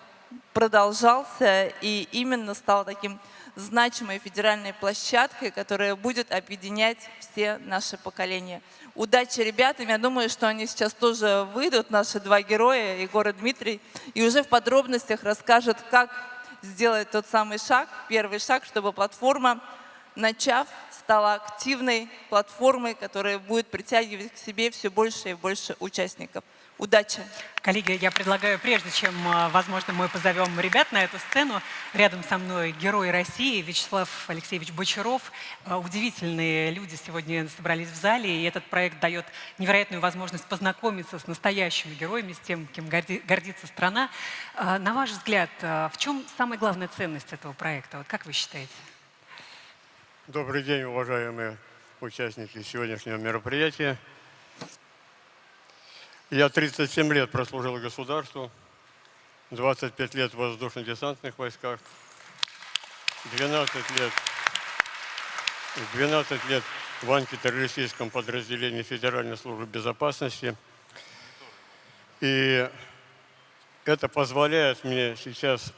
продолжался и именно стал таким значимой федеральной площадкой, которая будет объединять все наши поколения. Удачи ребятам. Я думаю, что они сейчас тоже выйдут, наши два героя, Егор и Дмитрий, и уже в подробностях расскажут, как сделать тот самый шаг, первый шаг, чтобы платформа, начав, стала активной платформой, которая будет притягивать к себе все больше и больше участников. Удачи! Коллеги, я предлагаю, прежде чем, возможно, мы позовем ребят на эту сцену, рядом со мной герой России Вячеслав Алексеевич Бочаров. Удивительные люди сегодня собрались в зале, и этот проект дает невероятную возможность познакомиться с настоящими героями, с тем, кем гордится страна. На ваш взгляд, в чем самая главная ценность этого проекта? Вот как вы считаете? Добрый день, уважаемые участники сегодняшнего мероприятия. Я 37 лет прослужил государству, 25 лет в воздушно-десантных войсках, 12 лет в антитеррористическом подразделении Федеральной службы безопасности. И это позволяет мне сейчас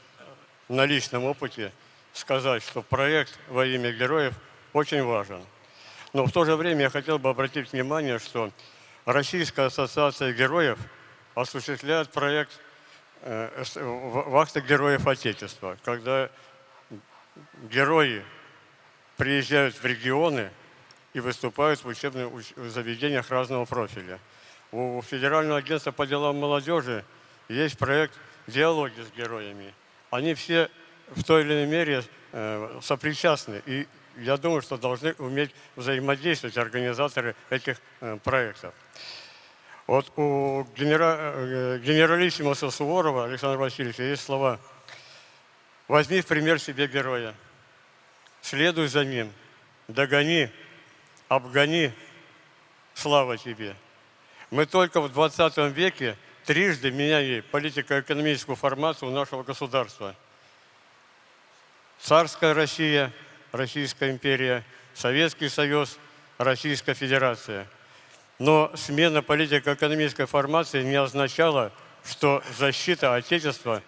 на личном опыте сказать, что проект «Во имя героев» очень важен. Но в то же время я хотел бы обратить внимание, что Российская ассоциация героев осуществляет проект «Вахта героев Отечества», когда герои приезжают в регионы и выступают в учебных заведениях разного профиля. У Федерального агентства по делам молодежи есть проект «Диалоги с героями». Они все в той или иной мере сопричастны. И я думаю, что должны уметь взаимодействовать организаторы этих проектов. Вот у генералиссимуса Суворова Александра Васильевича есть слова: «Возьми в пример себе героя, следуй за ним, догони, обгони, слава тебе». Мы только в 20 веке трижды меняли политико-экономическую формацию нашего государства. Царская Россия, Российская империя, Советский Союз, Российская Федерация. Но смена политико-экономической формации не означала, что защита Отечества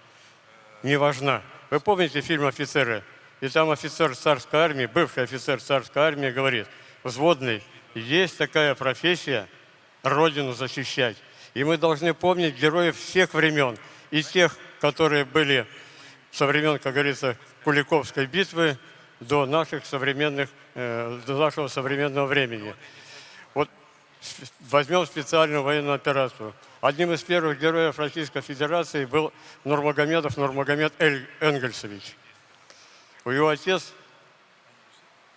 не важна. Вы помните фильм «Офицеры»? И там офицер царской армии, бывший офицер царской армии говорит: «Взводный, есть такая профессия – Родину защищать». И мы должны помнить героев всех времен. И тех, которые были со времен, как говорится, Куликовской битвы, до нашего современного времени. Вот возьмем специальную военную операцию. Одним из первых героев Российской Федерации был Нурмагомедов Нурмагомед Энгельсович. Его отец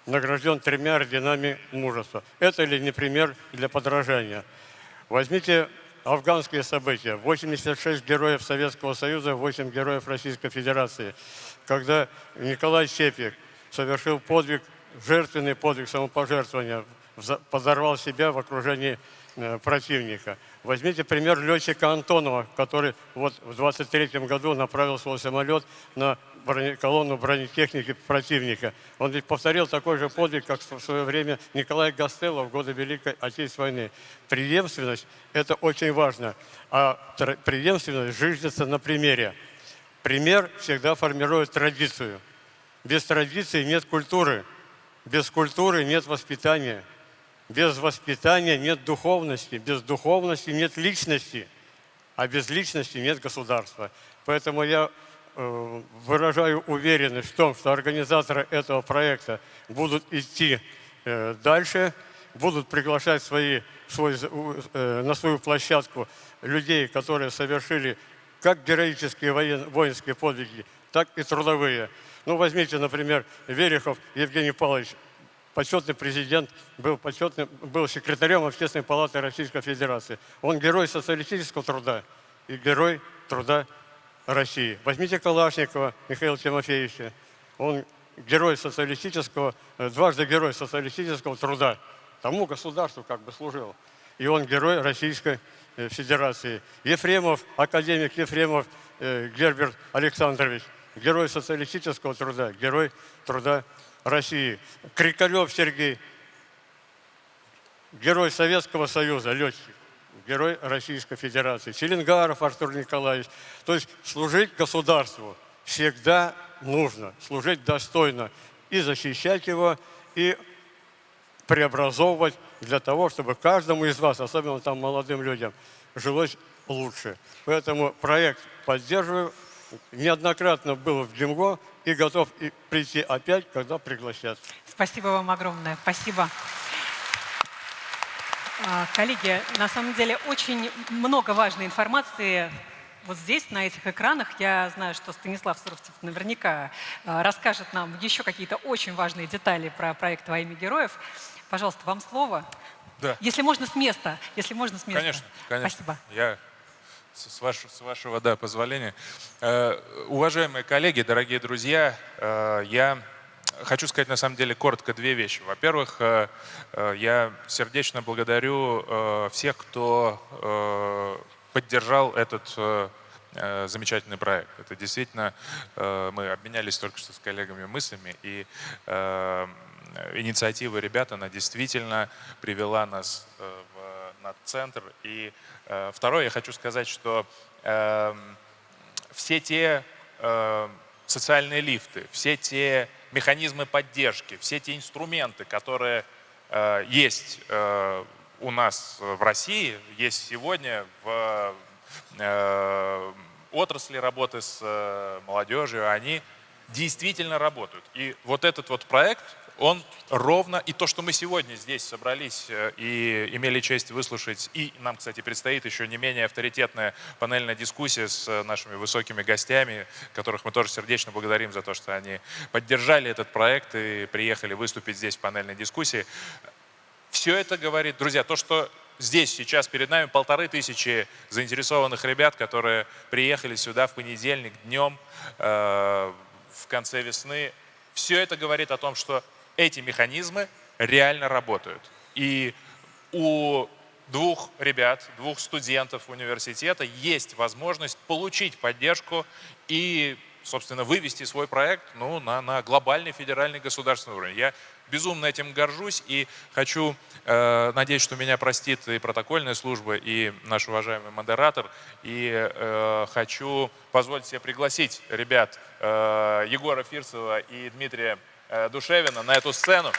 награжден 3 орденами мужества. Это ли не пример для подражания? Возьмите афганские события. 86 героев Советского Союза, 8 героев Российской Федерации. Когда Николай Чепик совершил подвиг, жертвенный подвиг самопожертвования, подорвал себя в окружении противника. Возьмите пример летчика Антонова, который вот в 23-м году направил свой самолет на колонну бронетехники противника. Он ведь повторил такой же подвиг, как в свое время Николай Гастелло в годы Великой Отечественной войны. Преемственность – это очень важно. А преемственность зиждется на примере. Пример всегда формирует традицию. Без традиции нет культуры. Без культуры нет воспитания. Без воспитания нет духовности. Без духовности нет личности. А без личности нет государства. Поэтому я выражаю уверенность в том, что организаторы этого проекта будут идти дальше, будут приглашать на свою площадку людей, которые совершили как героические воинские подвиги, так и трудовые. Ну, возьмите, например, Верехов Евгений Павлович, почетный президент, был секретарем Общественной палаты Российской Федерации. Он герой социалистического труда и герой труда России. Возьмите Калашникова Михаила Тимофеевича. Он герой социалистического, дважды герой социалистического труда. Тому государству как бы служил. И он герой Российской Федерации. Ефремов, академик Ефремов Герберт Александрович, герой социалистического труда, герой труда России. Крикалев Сергей, герой Советского Союза, летчик, герой Российской Федерации. Челенгаров Артур Николаевич. То есть служить государству всегда нужно, служить достойно и защищать его, и преобразовывать для того, чтобы каждому из вас, особенно там молодым людям, жилось лучше. Поэтому проект поддерживаю. Неоднократно был в ГИМГО и готов прийти опять, когда пригласят. Спасибо вам огромное. Спасибо. Коллеги, на самом деле очень много важной информации вот здесь, на этих экранах. Я знаю, что Станислав Суровцев наверняка расскажет нам еще какие-то очень важные детали про проект «Во имя героев». Пожалуйста, вам слово. Да. Если можно, с места. Если можно, с места. Конечно, конечно. Спасибо. Я, с вашего позволения. Уважаемые коллеги, дорогие друзья, я хочу сказать на самом деле коротко 2 вещи. Во-первых, я сердечно благодарю всех, кто поддержал этот замечательный проект. Это действительно, мы обменялись только что с коллегами мыслями, и инициатива ребят, она действительно привела нас на центр. И второе, я хочу сказать, что все те социальные лифты, все те механизмы поддержки, все те инструменты, которые есть у нас в России, есть сегодня в отрасли работы с молодежью, они действительно работают. И вот этот вот проект, он ровно, и то, что мы сегодня здесь собрались и имели честь выслушать, и нам, кстати, предстоит еще не менее авторитетная панельная дискуссия с нашими высокими гостями, которых мы тоже сердечно благодарим за то, что они поддержали этот проект и приехали выступить здесь в панельной дискуссии. Все это говорит, друзья, то, что здесь сейчас перед нами 1500 заинтересованных ребят, которые приехали сюда в понедельник днем, в конце весны, все это говорит о том, что эти механизмы реально работают. И у 2 ребят, 2 студентов университета есть возможность получить поддержку и, собственно, вывести свой проект на глобальный федеральный государственный уровень. Я безумно этим горжусь и хочу, надеюсь, что меня простит и протокольная служба, и наш уважаемый модератор, и хочу позволить себе пригласить ребят Егора Фирсова и Дмитрия Душевина на эту сцену.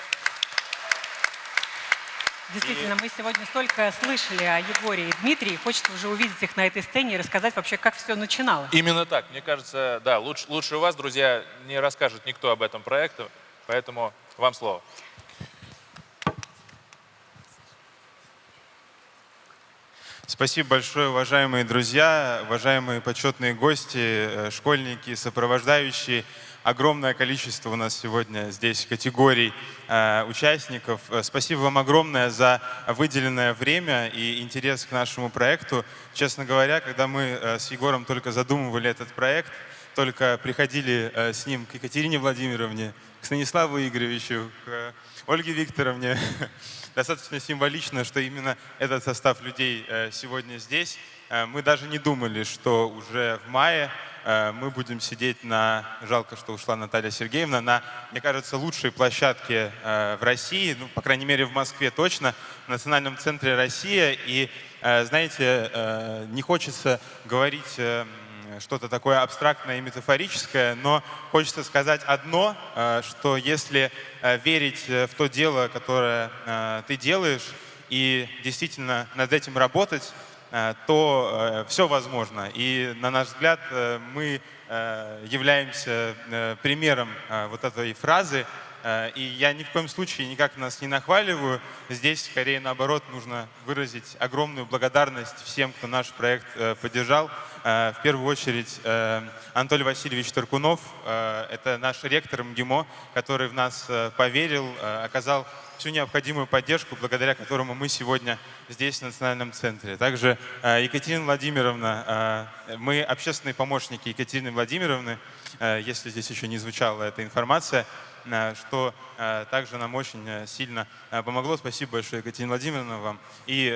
Действительно, мы сегодня столько слышали о Егоре и Дмитрии. Хочется уже увидеть их на этой сцене и рассказать вообще, как все начиналось. Именно так. Мне кажется, да, лучше вас, друзья, не расскажет никто об этом проекте, поэтому вам слово. Спасибо большое, уважаемые друзья, уважаемые почетные гости, школьники, сопровождающие. Огромное количество у нас сегодня здесь категорий участников. Спасибо вам огромное за выделенное время и интерес к нашему проекту. Честно говоря, когда мы с Егором только задумывали этот проект, только приходили с ним к Екатерине Владимировне, к Станиславу Игоревичу, к Ольге Викторовне, достаточно символично, что именно этот состав людей сегодня здесь. Мы даже не думали, что уже в мае мы будем сидеть жалко, что ушла Наталья Сергеевна, на, мне кажется, лучшей площадке в России, ну, по крайней мере, в Москве точно, в Национальном центре «Россия». И, знаете, не хочется говорить что-то такое абстрактное и метафорическое, но хочется сказать одно, что если верить в то дело, которое ты делаешь, и действительно над этим работать, то все возможно. И, на наш взгляд, мы являемся примером вот этой фразы. И я ни в коем случае никак нас не нахваливаю. Здесь, скорее, наоборот, нужно выразить огромную благодарность всем, кто наш проект поддержал. В первую очередь, Анатолий Васильевич Таркунов, это наш ректор МГИМО, который в нас поверил, оказал всю необходимую поддержку, благодаря которому мы сегодня здесь, в Национальном центре. Также Екатерина Владимировна, мы общественные помощники Екатерины Владимировны, если здесь еще не звучала эта информация, что также нам очень сильно помогло. Спасибо большое, Екатерина Владимировна, вам. И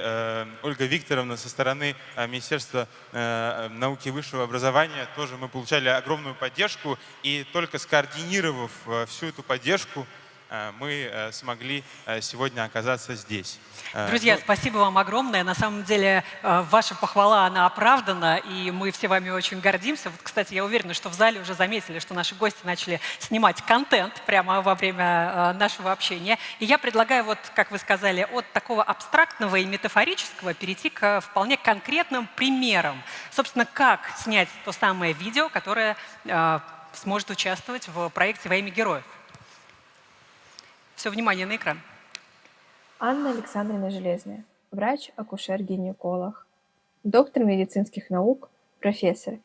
Ольга Викторовна со стороны Министерства науки и высшего образования тоже мы получали огромную поддержку. И только скоординировав всю эту поддержку, мы смогли сегодня оказаться здесь. Друзья, спасибо вам огромное. На самом деле, ваша похвала, она оправдана, и мы все вами очень гордимся. Вот, кстати, я уверена, что в зале уже заметили, что наши гости начали снимать контент прямо во время нашего общения. И я предлагаю, вот, как вы сказали, от такого абстрактного и метафорического перейти к вполне конкретным примерам. Собственно, как снять то самое видео, которое сможет участвовать в проекте «Во имя героев». Все, внимание на экран. Анна Александровна Железная, врач, акушер-гинеколог, доктор медицинских наук, профессор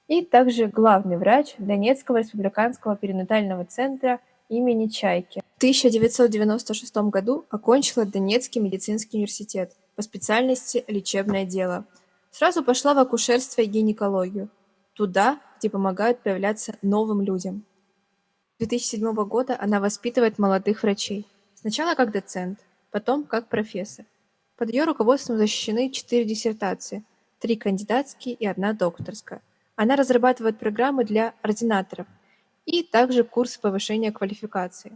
и также главный врач Донецкого республиканского перинатального центра имени Чайки. В 1996 году окончила Донецкий медицинский университет по специальности лечебное дело. Сразу пошла в акушерство и гинекологию, туда, где помогают появляться новым людям. С 2007 года она воспитывает молодых врачей. Сначала как доцент, потом как профессор. Под ее руководством защищены 4 диссертации, 3 кандидатские и 1 докторская. Она разрабатывает программы для ординаторов и также курсы повышения квалификации.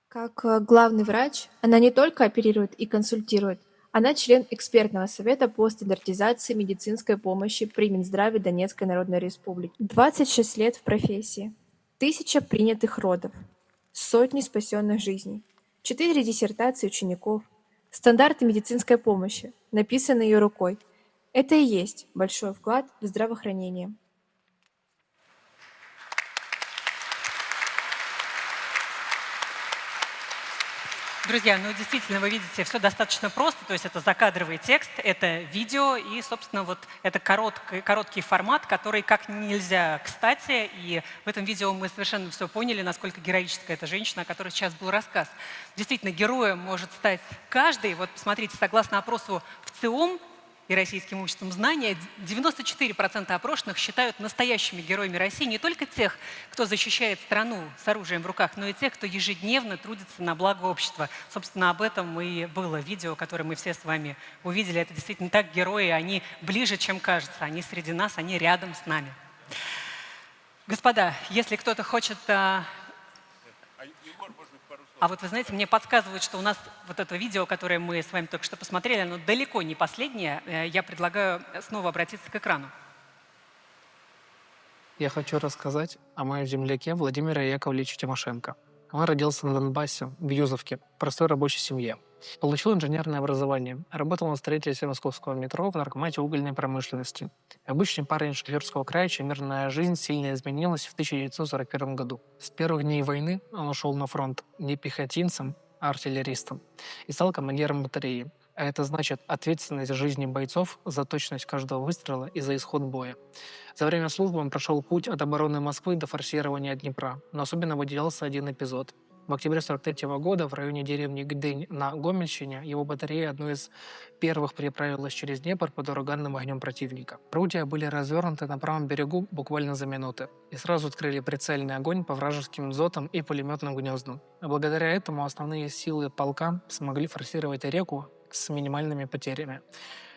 Как главный врач она не только оперирует и консультирует, она член экспертного совета по стандартизации медицинской помощи при Минздраве Донецкой Народной Республики. 26 лет в профессии. 1000 принятых родов, сотни спасенных жизней, 4 диссертации учеников, стандарты медицинской помощи, написанные ее рукой. Это и есть большой вклад в здравоохранение. Друзья, ну действительно, вы видите, все достаточно просто, то есть это закадровый текст, это видео и, собственно, вот это короткий формат, который как нельзя кстати, и в этом видео мы совершенно все поняли, насколько героическая эта женщина, о которой сейчас был рассказ. Действительно, героем может стать каждый. Вот посмотрите, согласно опросу в ЦИОМ и Российским обществом знания, 94% опрошенных считают настоящими героями России не только тех, кто защищает страну с оружием в руках, но и тех, кто ежедневно трудится на благо общества. Собственно, об этом и было видео, которое мы все с вами увидели. Это действительно так герои, они ближе, чем кажется. Они среди нас, они рядом с нами. Господа, если кто-то хочет... А вот вы знаете, мне подсказывают, что у нас вот это видео, которое мы с вами только что посмотрели, оно далеко не последнее. Я предлагаю снова обратиться к экрану. Я хочу рассказать о моем земляке Владимире Яковлевиче Тимошенко. Он родился на Донбассе, в Юзовке, в простой рабочей семье. Получил инженерное образование, работал на строительстве московского метро в наркомате угольной промышленности. Обычный парень Шахтерского края, чья мирная жизнь сильно изменилась в 1941 году. С первых дней войны он ушел на фронт не пехотинцем, а артиллеристом и стал командиром батареи. а это значит ответственность жизни бойцов за точность каждого выстрела и за исход боя. За время службы он прошел путь от обороны Москвы до форсирования Днепра, но особенно выделялся один эпизод. В октябре 1943 года в районе деревни Гдынь на Гомельщине его батарея одной из первых переправилась через Днепр под ураганным огнем противника. Орудия были развернуты на правом берегу буквально за минуты и сразу открыли прицельный огонь по вражеским дзотам и пулеметным гнездам. А благодаря этому основные силы полка смогли форсировать реку с минимальными потерями.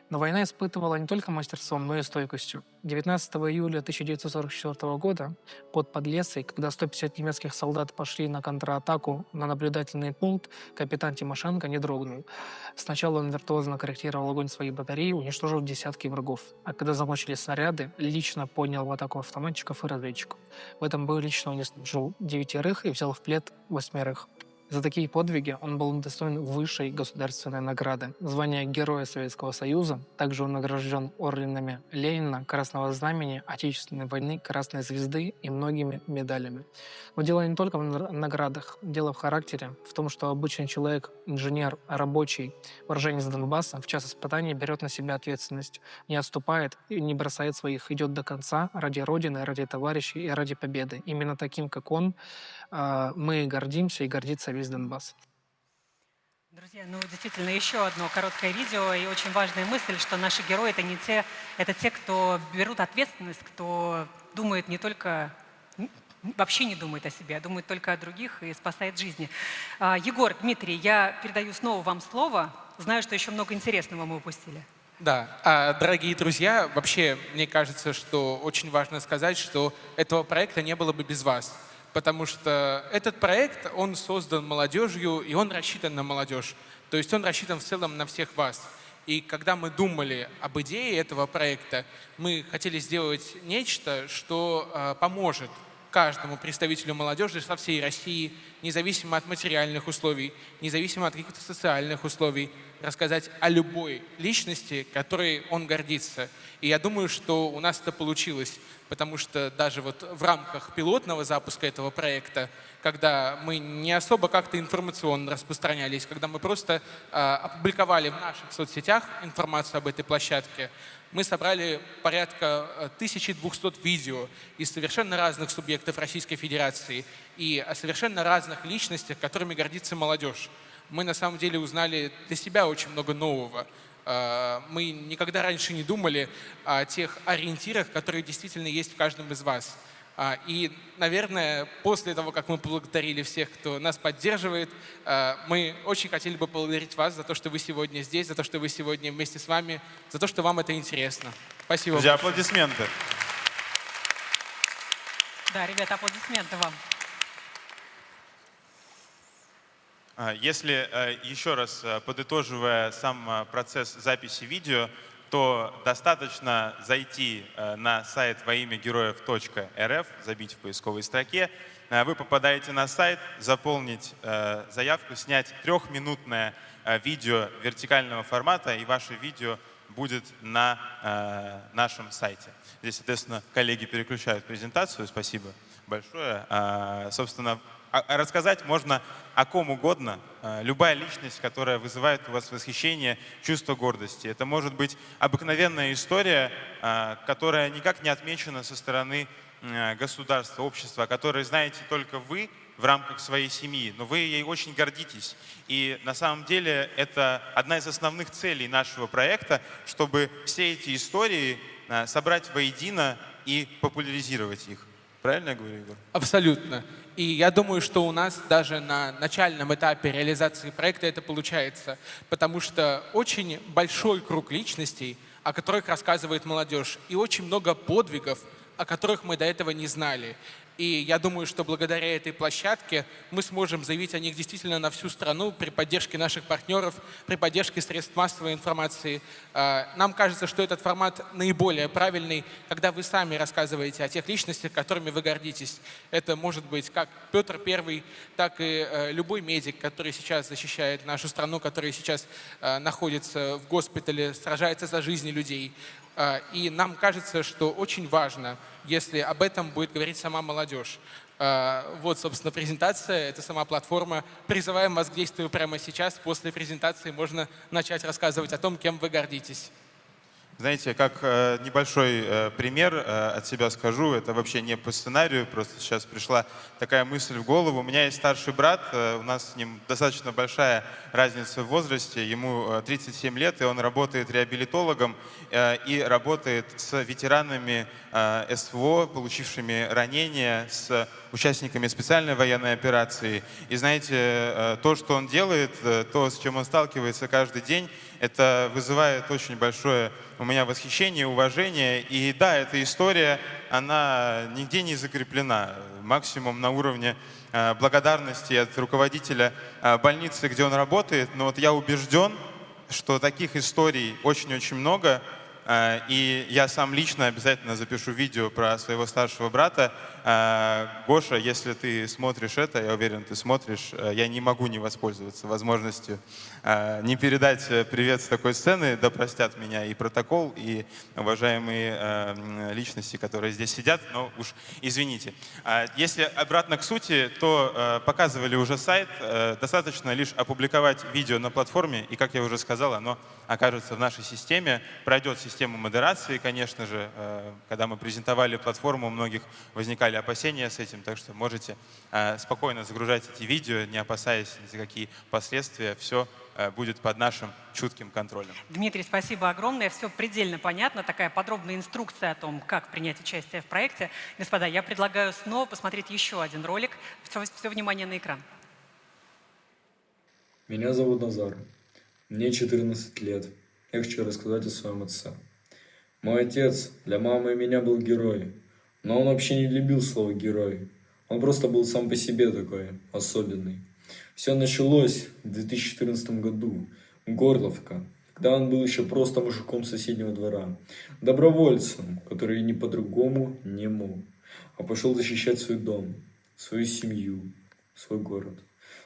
Но война испытывала не только мастерством, но и стойкостью. 19 июля 1944 года под Подлесой, когда 150 немецких солдат пошли на контратаку на наблюдательный пункт, капитан Тимошенко не дрогнул. Сначала он виртуозно корректировал огонь своей батареи, уничтожив десятки врагов. А когда закончились снаряды, лично поднял в атаку автоматчиков и разведчиков. В этом бою лично уничтожил 9 и взял в плен 8. За такие подвиги он был удостоен высшей государственной награды, звания Героя Советского Союза. Также он награжден орденами Ленина, Красного Знамени, Отечественной войны, Красной Звезды и многими медалями. Но дело не только в наградах, дело в характере, в том, что обычный человек, инженер, рабочий, уроженец Донбасса в час испытаний берет на себя ответственность, не отступает и не бросает своих, идет до конца ради Родины, ради товарищей и ради победы. Именно таким, как он, мы гордимся и гордится весь Донбасс. Друзья, ну действительно еще одно короткое видео и очень важная мысль, что наши герои это те, кто берут ответственность, кто думает не только, вообще не думает о себе, а думает только о других и спасает жизни. Егор, Дмитрий, я передаю снова вам слово. Знаю, что еще много интересного мы упустили. Да, дорогие друзья, вообще мне кажется, что очень важно сказать, что этого проекта не было бы без вас. Потому что этот проект, он создан молодежью, и он рассчитан на молодежь. То есть он рассчитан в целом на всех вас. И когда мы думали об идее этого проекта, мы хотели сделать нечто, что поможет каждому представителю молодежи со всей России, независимо от материальных условий, независимо от каких-то социальных условий, рассказать о любой личности, которой он гордится. И я думаю, что у нас это получилось, потому что даже вот в рамках пилотного запуска этого проекта, когда мы не особо как-то информационно распространялись, когда мы просто опубликовали в наших соцсетях информацию об этой площадке, мы собрали порядка 1200 видео из совершенно разных субъектов Российской Федерации и о совершенно разных личностях, которыми гордится молодежь. Мы на самом деле узнали для себя очень много нового. Мы никогда раньше не думали о тех ориентирах, которые действительно есть в каждом из вас. И, наверное, после того, как мы поблагодарили всех, кто нас поддерживает, мы очень хотели бы поблагодарить вас за то, что вы сегодня здесь, за то, что вы сегодня вместе с вами, за то, что вам это интересно. Спасибо. Друзья, аплодисменты. Да, ребята, аплодисменты вам. Если еще раз подытоживая сам процесс записи видео, то достаточно зайти на сайт воимягероев.рф, забить в поисковой строке. Вы попадаете на сайт, заполнить заявку, снять 3-минутное видео вертикального формата, и ваше видео будет на нашем сайте. Здесь, соответственно, коллеги переключают презентацию. Спасибо большое. Собственно, рассказать можно о ком угодно, любая личность, которая вызывает у вас восхищение, чувство гордости. Это может быть обыкновенная история, которая никак не отмечена со стороны государства, общества, о которой знаете только вы в рамках своей семьи, но вы ей очень гордитесь. И на самом деле это одна из основных целей нашего проекта, чтобы все эти истории собрать воедино и популяризировать их. Правильно я говорю, Егор? Абсолютно. И я думаю, что у нас даже на начальном этапе реализации проекта это получается, потому что очень большой круг личностей, о которых рассказывает молодежь, и очень много подвигов, о которых мы до этого не знали. И я думаю, что благодаря этой площадке мы сможем заявить о них действительно на всю страну при поддержке наших партнеров, при поддержке средств массовой информации. Нам кажется, что этот формат наиболее правильный, когда вы сами рассказываете о тех личностях, которыми вы гордитесь. Это может быть как Петр I, так и любой медик, который сейчас защищает нашу страну, который сейчас находится в госпитале, сражается за жизни людей. И нам кажется, что очень важно, если об этом будет говорить сама молодежь. Вот, собственно, презентация, это сама платформа. Призываем вас к действию прямо сейчас. После презентации можно начать рассказывать о том, кем вы гордитесь. Знаете, как небольшой пример от себя скажу, это вообще не по сценарию, просто сейчас пришла такая мысль в голову. У меня есть старший брат, у нас с ним достаточно большая разница в возрасте, ему 37 лет, и он работает реабилитологом и работает с ветеранами СВО, получившими ранения, с участниками специальной военной операции. И знаете, то, что он делает, то, с чем он сталкивается каждый день, это вызывает очень большое у меня восхищение, уважение. И да, эта история, она нигде не закреплена. Максимум на уровне благодарности от руководителя больницы, где он работает. Но вот я убежден, что таких историй очень-очень много. И я сам лично обязательно запишу видео про своего старшего брата. Гоша, если ты смотришь это, я уверен, ты смотришь, я не могу не воспользоваться возможностью не передать привет с такой сцены. Да простят меня и протокол, и уважаемые личности, которые здесь сидят, но уж извините. Если обратно к сути, то показывали уже сайт. Достаточно лишь опубликовать видео на платформе, и, как я уже сказал, оно окажется в нашей системе, пройдет систему модерации, конечно же. Когда мы презентовали платформу, у многих возникали опасения с этим, так что можете спокойно загружать эти видео, не опасаясь ни за какие последствия. Все будет под нашим чутким контролем. Дмитрий, спасибо огромное. Все предельно понятно. Такая подробная инструкция о том, как принять участие в проекте. Господа, я предлагаю снова посмотреть еще один ролик. Все внимание на экран. Меня зовут Назар. Мне 14 лет. Я хочу рассказать о своем отце. Мой отец для мамы и меня был герой. Но он вообще не любил слово «герой». Он просто был сам по себе такой, особенный. Все началось в 2014 году, Горловка, когда он был еще просто мужиком соседнего двора. Добровольцем, который ни по-другому не мог. А пошел защищать свой дом, свою семью, свой город.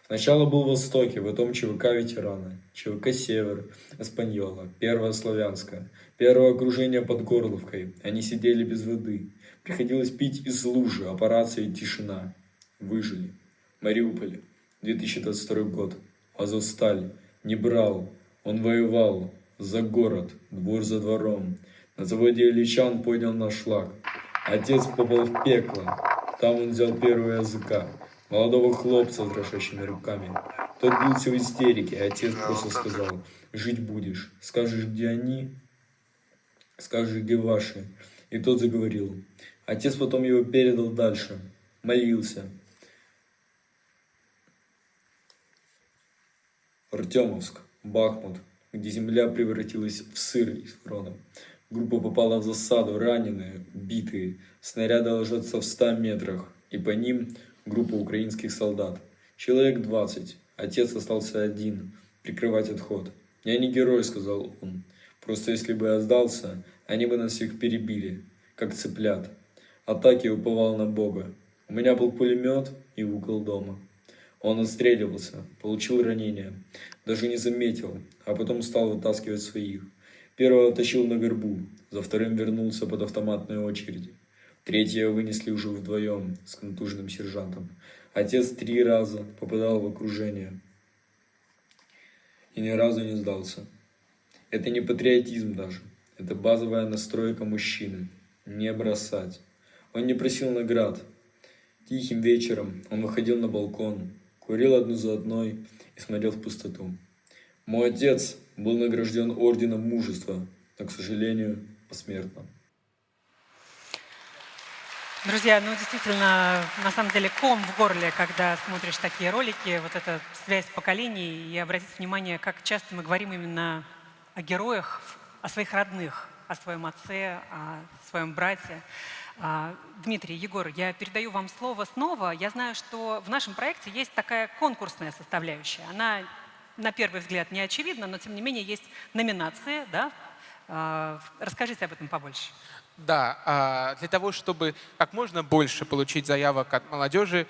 Сначала был в Востоке, потом ЧВК «Ветераны», ЧВК «Север», «Эспаньола», Первое Славянское, первое окружение под Горловкой. Они сидели без воды. Приходилось пить из лужи, операция «Тишина». Выжили. Мариуполь, 2022 год. Азовсталь. Не брал. Он воевал. За город. Двор за двором. На заводе Ильича он поднял наш флаг. Отец попал в пекло. Там он взял первого языка. Молодого хлопца с дрожащими руками. Тот бился в истерике, а отец просто сказал: жить будешь. Скажешь, где они, скажешь, где ваши. И тот заговорил. Отец потом его передал дальше. Молился. Артемовск, Бахмут, где земля превратилась в сырость фронта. Группа попала в засаду, раненые, убитые. Снаряды ложатся в 100 метрах, и по ним группа украинских солдат. Человек 20. Отец остался один, прикрывать отход. «Я не герой», — сказал он. «Просто если бы я сдался, они бы нас всех перебили, как цыплят». А так я уповал на Бога. У меня был пулемет и угол дома. Он отстреливался, получил ранение, даже не заметил, а потом стал вытаскивать своих. Первого тащил на горбу, за вторым вернулся под автоматные очереди. Третьего вынесли уже вдвоем с контуженным сержантом. Отец 3 раза попадал в окружение и ни разу не сдался. Это не патриотизм даже, это базовая настройка мужчины. Не бросать. Он не просил наград. Тихим вечером он выходил на балкон, курил одну за одной и смотрел в пустоту. Мой отец был награжден орденом мужества, но, к сожалению, посмертно. Друзья, ну действительно, на самом деле ком в горле, когда смотришь такие ролики, вот эта связь поколений, и обратите внимание, как часто мы говорим именно о героях, о своих родных, о своем отце, о своем брате. Дмитрий, Егор, я передаю вам слово снова. Я знаю, что в нашем проекте есть такая конкурсная составляющая. Она, на первый взгляд, не очевидна, но тем не менее есть номинации, да? Расскажите об этом побольше. Да, для того, чтобы как можно больше получить заявок от молодежи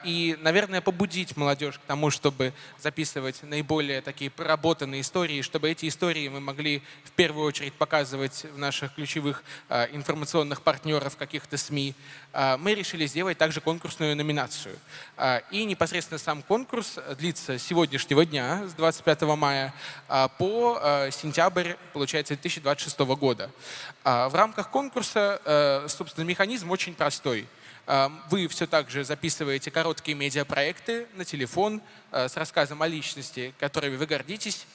и, наверное, побудить молодежь к тому, чтобы записывать наиболее такие проработанные истории, чтобы эти истории мы могли в первую очередь показывать в наших ключевых информационных партнеров, каких-то СМИ, мы решили сделать также конкурсную номинацию. И непосредственно сам конкурс длится с сегодняшнего дня, с 25 мая, по сентябрь, получается, 2026 года. В рамках конкурса, собственно, механизм очень простой. Вы все так же записываете короткие медиапроекты на телефон с рассказом о личности, которой вы гордитесь,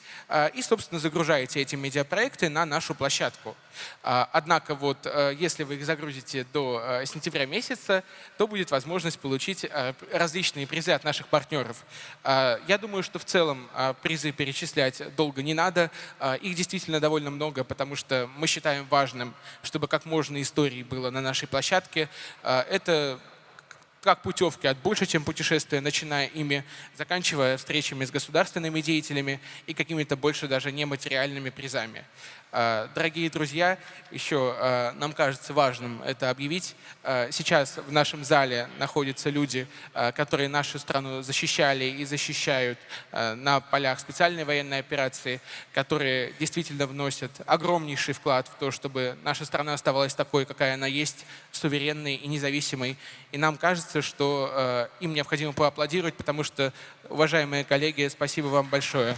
и, собственно, загружаете эти медиапроекты на нашу площадку. Однако, вот, если вы их загрузите до сентября месяца, то будет возможность получить различные призы от наших партнеров. Я думаю, что в целом призы перечислять долго не надо. Их действительно довольно много, потому что мы считаем важным, чтобы как можно историй было на нашей площадке. Это как путевки от больше, чем путешествия, начиная ими, заканчивая встречами с государственными деятелями и какими-то больше даже нематериальными призами. Дорогие друзья, еще нам кажется важным это объявить. Сейчас в нашем зале находятся люди, которые нашу страну защищали и защищают на полях специальной военной операции, которые действительно вносят огромнейший вклад в то, чтобы наша страна оставалась такой, какая она есть, суверенной и независимой. И нам кажется, что им необходимо поаплодировать, потому что, уважаемые коллеги, спасибо вам большое.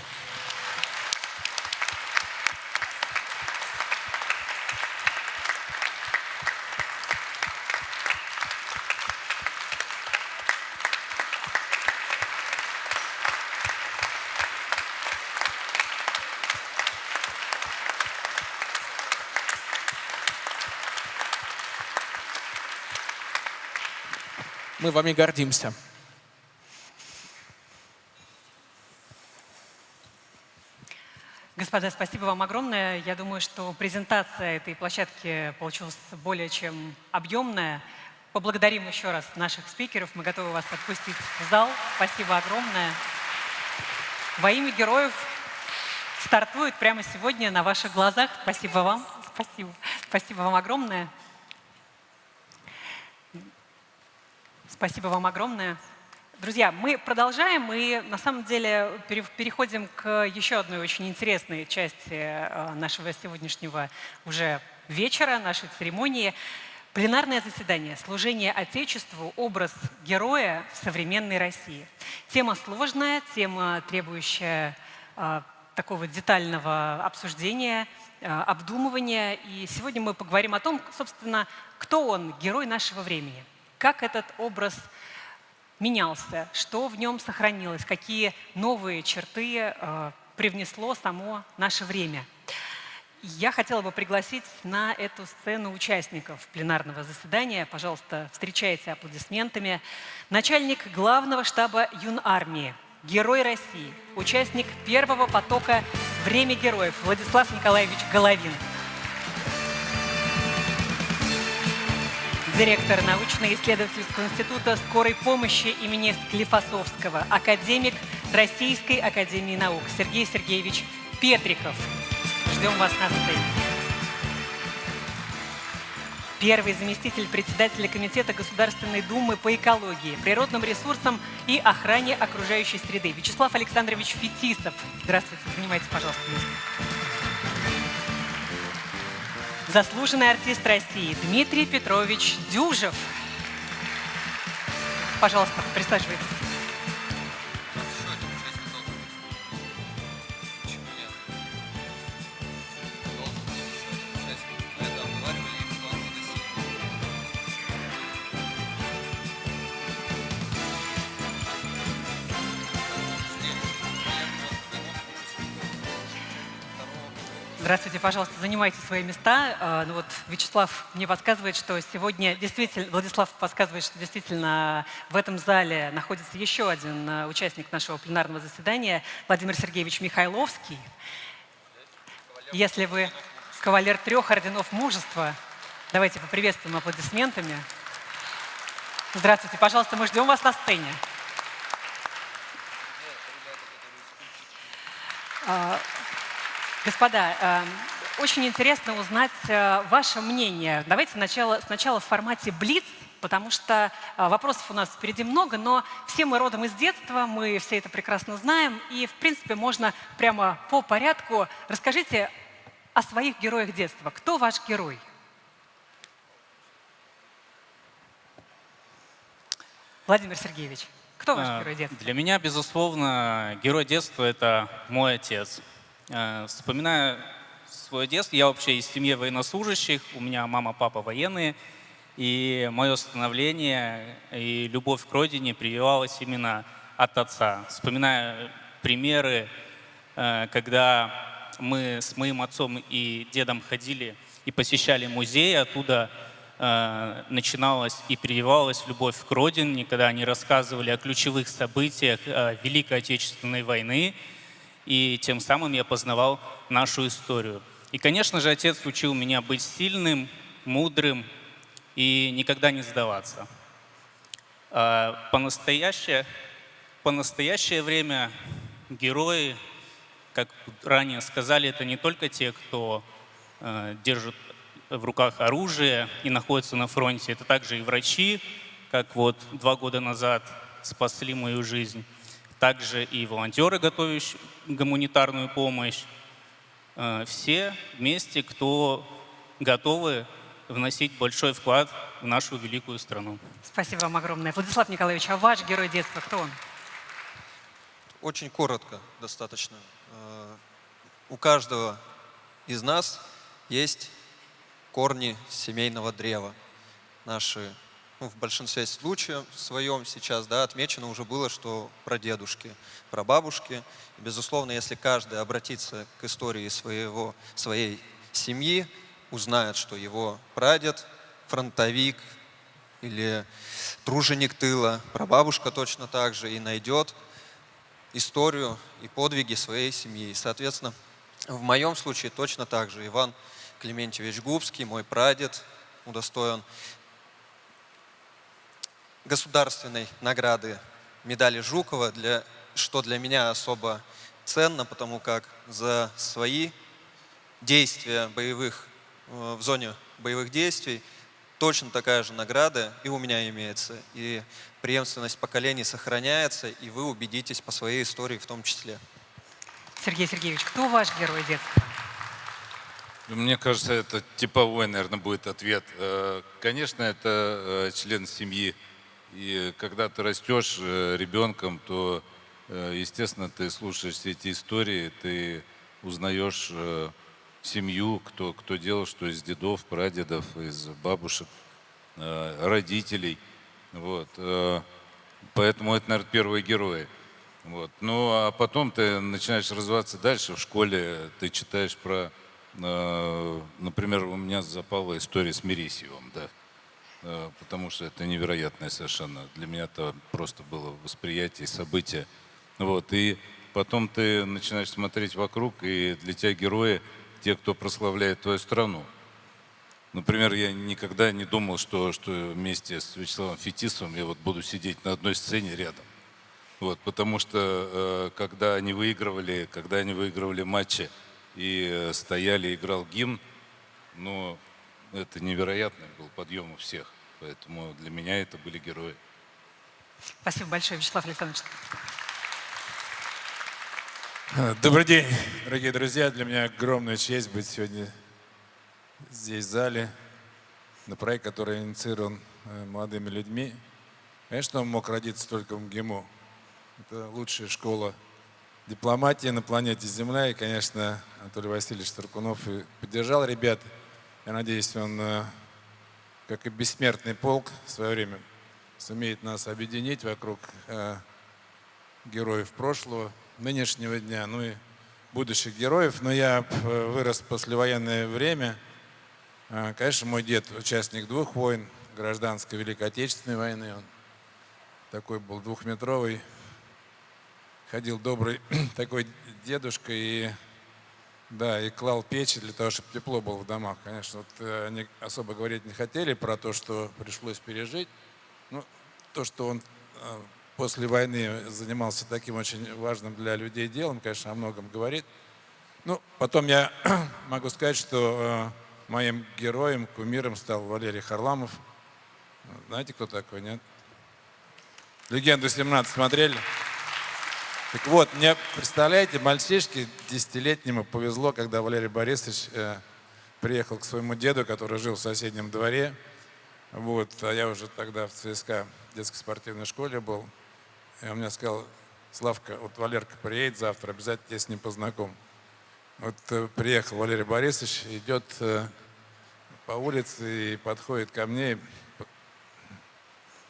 Мы вами гордимся. Господа, спасибо вам огромное. Я думаю, что презентация этой площадки получилась более чем объемная. Поблагодарим еще раз наших спикеров. Мы готовы вас отпустить в зал. Спасибо огромное. Во имя героев стартует прямо сегодня на ваших глазах. Спасибо вам. Спасибо. Спасибо вам огромное. Спасибо вам огромное. Друзья, мы продолжаем и на самом деле переходим к еще одной очень интересной части нашего сегодняшнего уже вечера, нашей церемонии. Пленарное заседание «Служение Отечеству. Образ героя в современной России». Тема сложная, тема, требующая такого детального обсуждения, обдумывания. И сегодня мы поговорим о том, собственно, кто он, герой нашего времени. Как этот образ менялся, что в нем сохранилось, какие новые черты привнесло само наше время. Я хотела бы пригласить на эту сцену участников пленарного заседания. Пожалуйста, встречайте аплодисментами. Начальник главного штаба Юнармии, Герой России, участник первого потока «Время героев» Владислав Николаевич Головин. Директор научно-исследовательского института скорой помощи имени Склифосовского, академик Российской академии наук Сергей Сергеевич Петриков. Ждем вас на сцене. Первый заместитель председателя Комитета Государственной Думы по экологии, природным ресурсам и охране окружающей среды Вячеслав Александрович Фетисов. Здравствуйте, занимайте, пожалуйста, место. Заслуженный артист России Дмитрий Петрович Дюжев. Пожалуйста, присаживайтесь. Здравствуйте, пожалуйста, занимайте свои места. Ну вот Вячеслав мне подсказывает, что сегодня действительно, Владислав подсказывает, что действительно в этом зале находится еще один участник нашего пленарного заседания, Владимир Сергеевич Михайловский. Если вы кавалер 3 орденов мужества, давайте поприветствуем аплодисментами. Здравствуйте, пожалуйста, мы ждем вас на сцене. Господа, очень интересно узнать ваше мнение. Давайте сначала в формате «Блиц», потому что вопросов у нас впереди много, но все мы родом из детства, мы все это прекрасно знаем, и, в принципе, можно прямо по порядку. Расскажите о своих героях детства. Кто ваш герой? Владимир Сергеевич, кто ваш герой детства? Для меня, безусловно, герой детства – это мой отец. Вспоминая свое детство, я вообще из семьи военнослужащих, у меня мама, папа военные, и мое становление и любовь к родине прививалась именно от отца. Вспоминая примеры, когда мы с моим отцом и дедом ходили и посещали музеи, оттуда начиналась и прививалась любовь к родине, когда они рассказывали о ключевых событиях Великой Отечественной войны, и тем самым я познавал нашу историю. И, конечно же, отец учил меня быть сильным, мудрым и никогда не сдаваться. По настоящее время герои, как ранее сказали, это не только те, кто держит в руках оружие и находится на фронте, это также и врачи, как вот 2 года назад спасли мою жизнь, также и волонтеры, готовящие гуманитарную помощь. Все вместе, кто готовы вносить большой вклад в нашу великую страну. Спасибо вам огромное. Владислав Николаевич, а ваш герой детства кто он? Очень коротко достаточно. У каждого из нас есть корни семейного древа. Наши, в большинстве случаев своем сейчас отмечено уже было, что прадедушки, прабабушки. И, безусловно, если каждый обратится к истории своей семьи, узнает, что его прадед фронтовик или труженик тыла, прабабушка точно так же, и найдет историю и подвиги своей семьи. И, соответственно, в моем случае точно так же. Иван Клементьевич Губский, мой прадед, удостоен государственной награды медали Жукова, что для меня особо ценно, потому как за свои действия в зоне боевых действий точно такая же награда и у меня имеется. И преемственность поколений сохраняется, и вы убедитесь по своей истории в том числе. Сергей Сергеевич, кто ваш герой детства? Мне кажется, это типовой, наверное, будет ответ. Конечно, это член семьи. И когда ты растешь ребенком, то, естественно, ты слушаешь все эти истории, ты узнаешь семью, кто делал что из дедов, прадедов, из бабушек, родителей. Вот. Поэтому это, наверное, первые герои. Вот. Ну, а потом ты начинаешь развиваться дальше. В школе ты читаешь про, например, у меня запала история с Мересьевым, да. Потому что это невероятное совершенно. Для меня это просто было восприятие, событие. Вот. И потом ты начинаешь смотреть вокруг, и для тебя герои — те, кто прославляет твою страну. Например, я никогда не думал, что вместе с Вячеславом Фетисовым я вот буду сидеть на одной сцене рядом. Вот, потому что когда они выигрывали матчи и стояли, играл гимн, ну, это невероятный был подъем у всех. Поэтому для меня это были герои. Спасибо большое, Вячеслав Александрович. Добрый день, дорогие друзья. Для меня огромная честь быть сегодня здесь, в зале, на проект, который инициирован молодыми людьми. Конечно, он мог родиться только в МГИМО. Это лучшая школа дипломатии на планете Земля. И, конечно, Анатолий Васильевич Таркунов поддержал ребят. Я надеюсь, он, как и бессмертный полк, в свое время сумеет нас объединить вокруг героев прошлого, нынешнего дня, ну и будущих героев. Но я вырос в послевоенное время. Конечно, мой дед участник 2 войн, гражданской Великой Отечественной войны. Он такой был 2-метровый, ходил добрый такой дедушка и клал печи для того, чтобы тепло было в домах. Конечно, вот они особо говорить не хотели про то, что пришлось пережить. Ну, то, что он после войны занимался таким очень важным для людей делом, конечно, о многом говорит. Ну, потом я могу сказать, что моим героем, кумиром стал Валерий Харламов. Знаете, кто такой, нет? «Легенду 17» смотрели? Так вот, мне, представляете, мальчишке 10-летнему повезло, когда Валерий Борисович приехал к своему деду, который жил в соседнем дворе. Вот, а я уже тогда в ЦСКА детской спортивной школе был. И он мне сказал: Славка, вот Валерка приедет завтра, обязательно я с ним познакомлю. Вот приехал Валерий Борисович, идет по улице и подходит ко мне,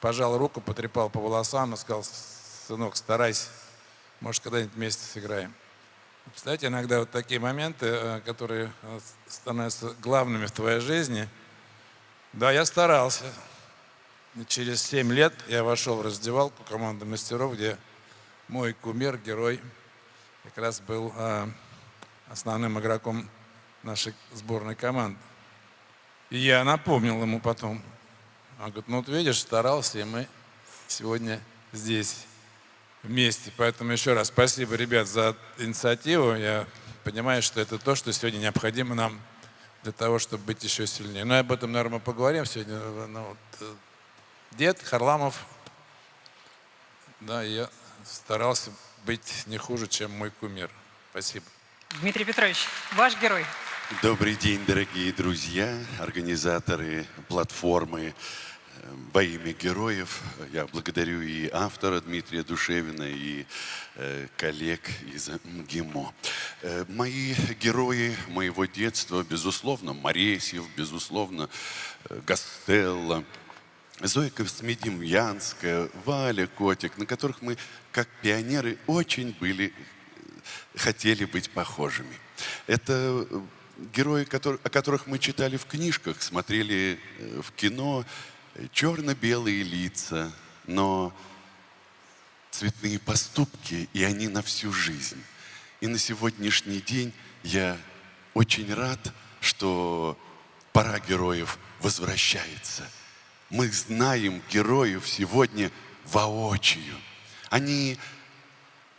пожал руку, потрепал по волосам и сказал: сынок, старайся, может, когда-нибудь вместе сыграем. Представляете, иногда вот такие моменты, которые становятся главными в твоей жизни. Да, я старался. И через 7 лет я вошел в раздевалку команды мастеров, где мой кумир, герой, как раз был основным игроком нашей сборной команды. И я напомнил ему потом. Он говорит: ну вот видишь, старался, и мы сегодня здесь вместе. Поэтому еще раз спасибо, ребят, за инициативу. Я понимаю, что это то, что сегодня необходимо нам для того, чтобы быть еще сильнее. Но об этом, наверное, мы поговорим сегодня. Ну, вот, дед Харламов, да, я старался быть не хуже, чем мой кумир. Спасибо. Дмитрий Петрович, ваш герой. Добрый день, дорогие друзья, организаторы платформы «Во имя героев». Я благодарю и автора Дмитрия Душевина, и коллег из МГИМО. Мои герои моего детства, безусловно, Моресьев, безусловно, Гастелло, Зоя Космедемьянская, Валя Котик, на которых мы, как пионеры, очень хотели быть похожими. Это герои, о которых мы читали в книжках, смотрели в кино, черно-белые лица, но цветные поступки, и они на всю жизнь. И на сегодняшний день я очень рад, что пора героев возвращается. Мы знаем героев сегодня воочию. Они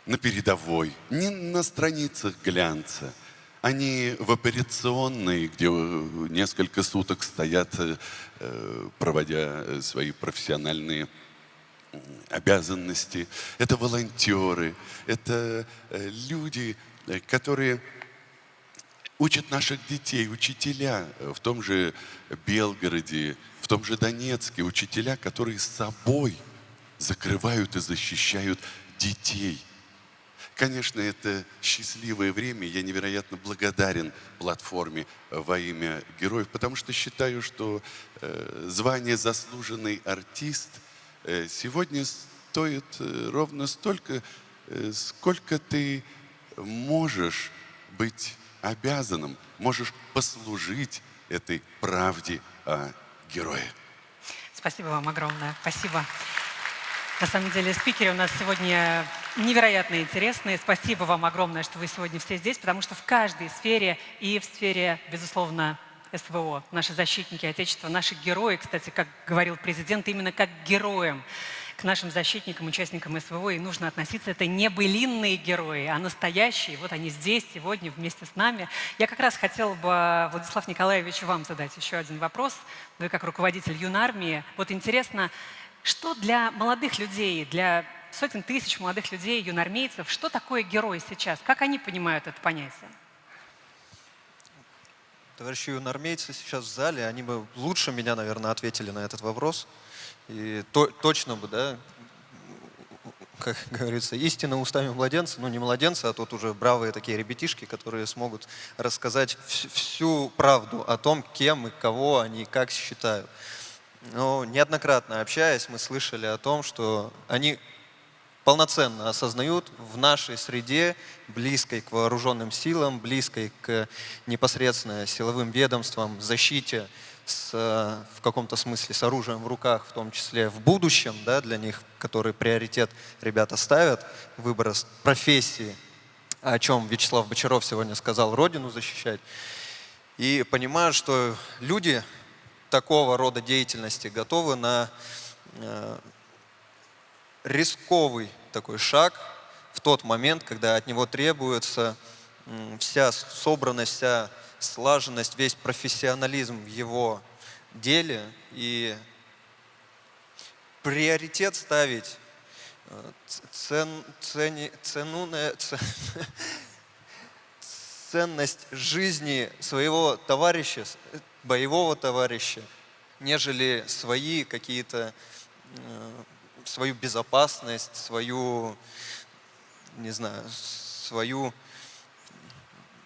на передовой, не на страницах глянца. Они в операционной, где несколько суток стоят, проводя свои профессиональные обязанности. Это волонтеры, это люди, которые учат наших детей, учителя в том же Белгороде, в том же Донецке, учителя, которые с собой закрывают и защищают детей. Конечно, это счастливое время. Я невероятно благодарен платформе «Во имя героев», потому что считаю, что звание «Заслуженный артист» сегодня стоит ровно столько, сколько ты можешь быть обязанным, можешь послужить этой правде о герое. Спасибо вам огромное. Спасибо. На самом деле, спикеры у нас сегодня невероятно интересные. Спасибо вам огромное, что вы сегодня все здесь, потому что в каждой сфере, и в сфере, безусловно, СВО, наши защитники Отечества, наши герои, кстати, как говорил президент, именно как к героям, к нашим защитникам, участникам СВО и нужно относиться. Это не былинные герои, а настоящие. Вот они здесь сегодня вместе с нами. Я как раз хотела бы, Владислав Николаевич, вам задать еще один вопрос. Вы как руководитель юнармии. Вот интересно, что для молодых людей, для сотен тысяч молодых людей, юнармейцев, что такое герой сейчас? Как они понимают это понятие? Товарищи юнармейцы сейчас в зале, они бы лучше меня, наверное, ответили на этот вопрос. И точно бы, да, как говорится, истина устами младенца, ну не младенца, а тут уже бравые такие ребятишки, которые смогут рассказать всю правду о том, кем и кого они как считают. Но неоднократно общаясь, мы слышали о том, что они полноценно осознают в нашей среде, близкой к вооруженным силам, близкой к непосредственно силовым ведомствам, защите в каком-то смысле с оружием в руках, в том числе в будущем, да, для них, который приоритет ребята ставят, выбор профессии, о чем Вячеслав Бочаров сегодня сказал, родину защищать. И понимают, что люди такого рода деятельности готовы на рисковый такой шаг в тот момент, когда от него требуется вся собранность, вся слаженность, весь профессионализм в его деле и приоритет ставить ценность жизни своего товарища, боевого товарища, нежели свои какие-то, свою безопасность, свою, не знаю, свою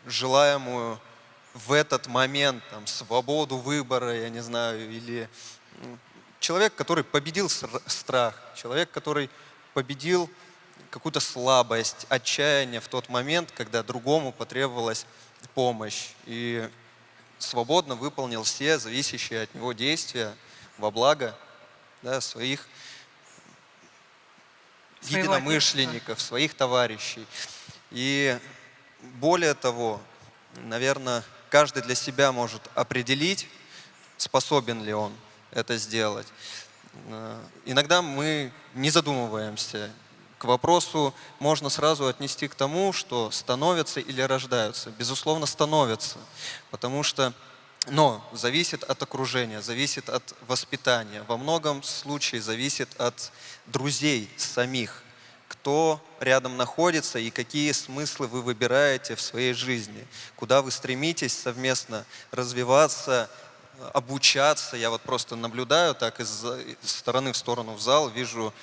желаемую в этот момент там, свободу выбора, я не знаю, или человек, который победил страх, человек, который победил какую-то слабость, отчаяние в тот момент, когда другому потребовалась помощь. И свободно выполнил все зависящие от него действия во благо, да, своих единомышленников, своих товарищей. И более того, наверное, каждый для себя может определить, способен ли он это сделать. Иногда мы не задумываемся. К вопросу можно сразу отнести к тому, что становятся или рождаются. Безусловно, становятся, потому что, но зависит от окружения, зависит от воспитания. Во многом случае зависит от друзей самих, кто рядом находится и какие смыслы вы выбираете в своей жизни, куда вы стремитесь совместно развиваться, обучаться. Я вот просто наблюдаю так из стороны в сторону в зал, вижу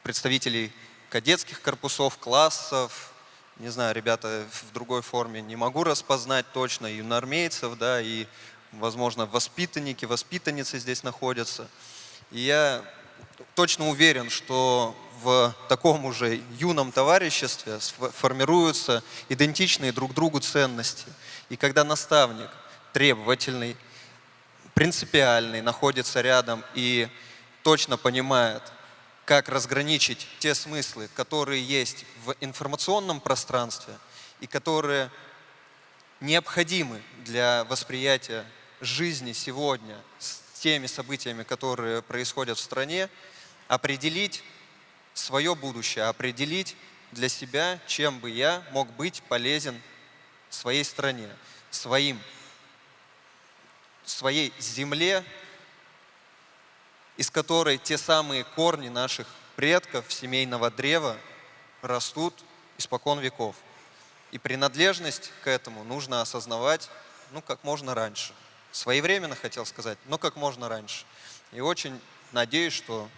представителей кадетских корпусов, классов, не знаю, ребята в другой форме не могу распознать точно, юноармейцев, да, и, возможно, воспитанники, воспитанницы здесь находятся. И я точно уверен, что в таком уже юном товариществе формируются идентичные друг другу ценности. И когда наставник требовательный, принципиальный, находится рядом и точно понимает, как разграничить те смыслы, которые есть в информационном пространстве и которые необходимы для восприятия жизни сегодня с теми событиями, которые происходят в стране, определить свое будущее, определить для себя, чем бы я мог быть полезен своей стране, своей земле, из которой те самые корни наших предков, семейного древа, растут испокон веков. И принадлежность к этому нужно осознавать, как можно раньше. Своевременно, хотел сказать, но как можно раньше. И очень надеюсь, что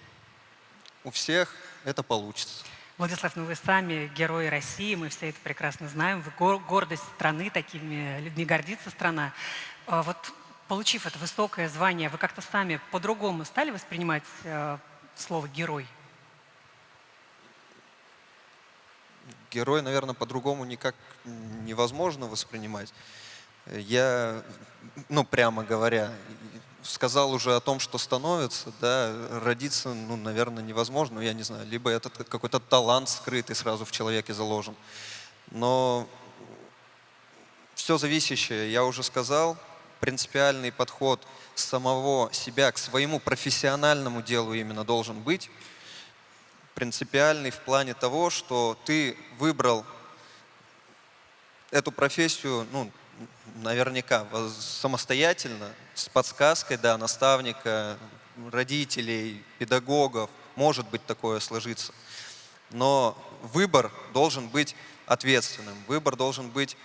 у всех это получится. Владислав, вы сами герои России, мы все это прекрасно знаем. Вы гордость страны, такими людьми гордится страна. Вот получив это высокое звание, вы как-то сами по-другому стали воспринимать слово «герой»? Герой, наверное, по-другому никак невозможно воспринимать. Я, прямо говоря, сказал уже о том, что становится, да, родиться, наверное, невозможно, я не знаю, либо это какой-то талант скрытый сразу в человеке заложен. Но все зависящее, я уже сказал, принципиальный подход самого себя к своему профессиональному делу именно должен быть. Принципиальный в плане того, что ты выбрал эту профессию, наверняка самостоятельно, с подсказкой, да, наставника, родителей, педагогов, может быть такое сложиться. Но выбор должен быть ответственным, выбор должен быть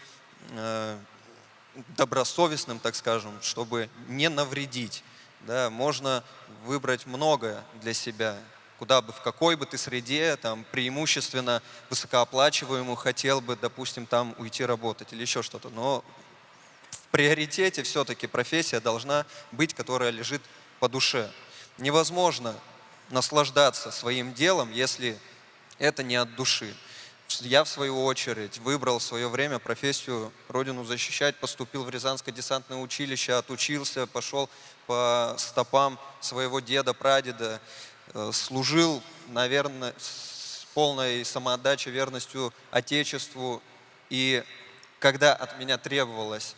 добросовестным, так скажем, чтобы не навредить. Да, можно выбрать многое для себя, в какой бы ты среде, там, преимущественно высокооплачиваемую хотел бы, допустим, там уйти работать или еще что-то. Но в приоритете все-таки профессия должна быть, которая лежит по душе. Невозможно наслаждаться своим делом, если это не от души. Я, в свою очередь, выбрал в свое время профессию Родину защищать, поступил в Рязанское десантное училище, отучился, пошел по стопам своего деда, прадеда, служил, наверное, с полной самоотдачей, верностью Отечеству. И когда от меня требовалось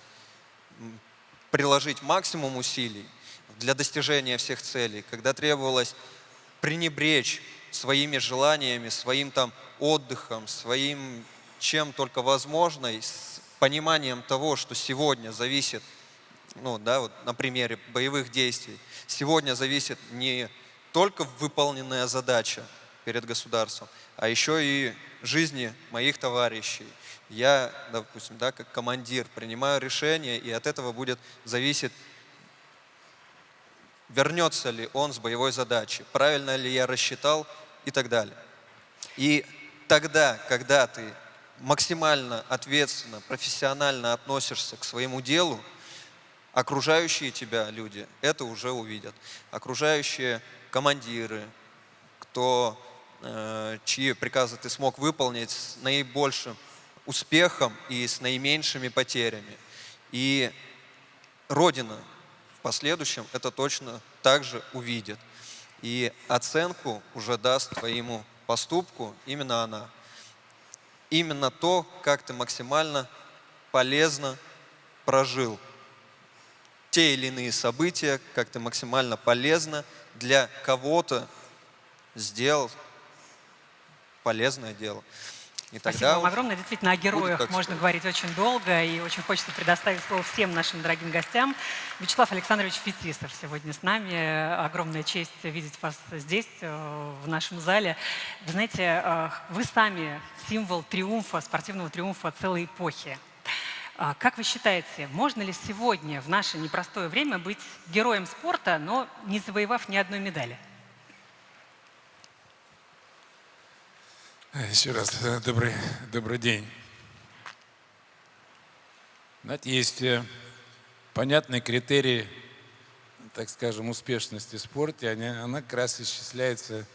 приложить максимум усилий для достижения всех целей, когда требовалось пренебречь своими желаниями, своим там отдыхом, своим чем только возможно, и с пониманием того, что сегодня зависит, ну, да, вот на примере боевых действий, сегодня зависит не только выполненная задача перед государством, а еще и жизни моих товарищей. Я, допустим, да, как командир принимаю решение, и от этого будет зависеть, вернется ли он с боевой задачи, правильно ли я рассчитал и так далее. И тогда, когда ты максимально ответственно, профессионально относишься к своему делу, окружающие тебя люди это уже увидят. Окружающие командиры, чьи приказы ты смог выполнить с наибольшим успехом и с наименьшими потерями. И Родина в последующем это точно так же увидит. И оценку уже даст твоему поступку именно она. Именно то, как ты максимально полезно прожил те или иные события, как ты максимально полезно для кого-то сделал полезное дело. И Спасибо тогда вам огромное. Действительно, о героях так можно сказать. говорить очень долго, и очень хочется предоставить слово всем нашим дорогим гостям. Вячеслав Александрович Фетисов сегодня с нами. Огромная честь видеть вас здесь, в нашем зале. Вы знаете, вы сами символ триумфа, спортивного триумфа целой эпохи. Как вы считаете, можно ли сегодня, в наше непростое время, быть героем спорта, но не завоевав ни одной медали? Еще раз добрый день. Знаете, есть понятные критерии, так скажем, успешности в спорте. Она как раз исчисляется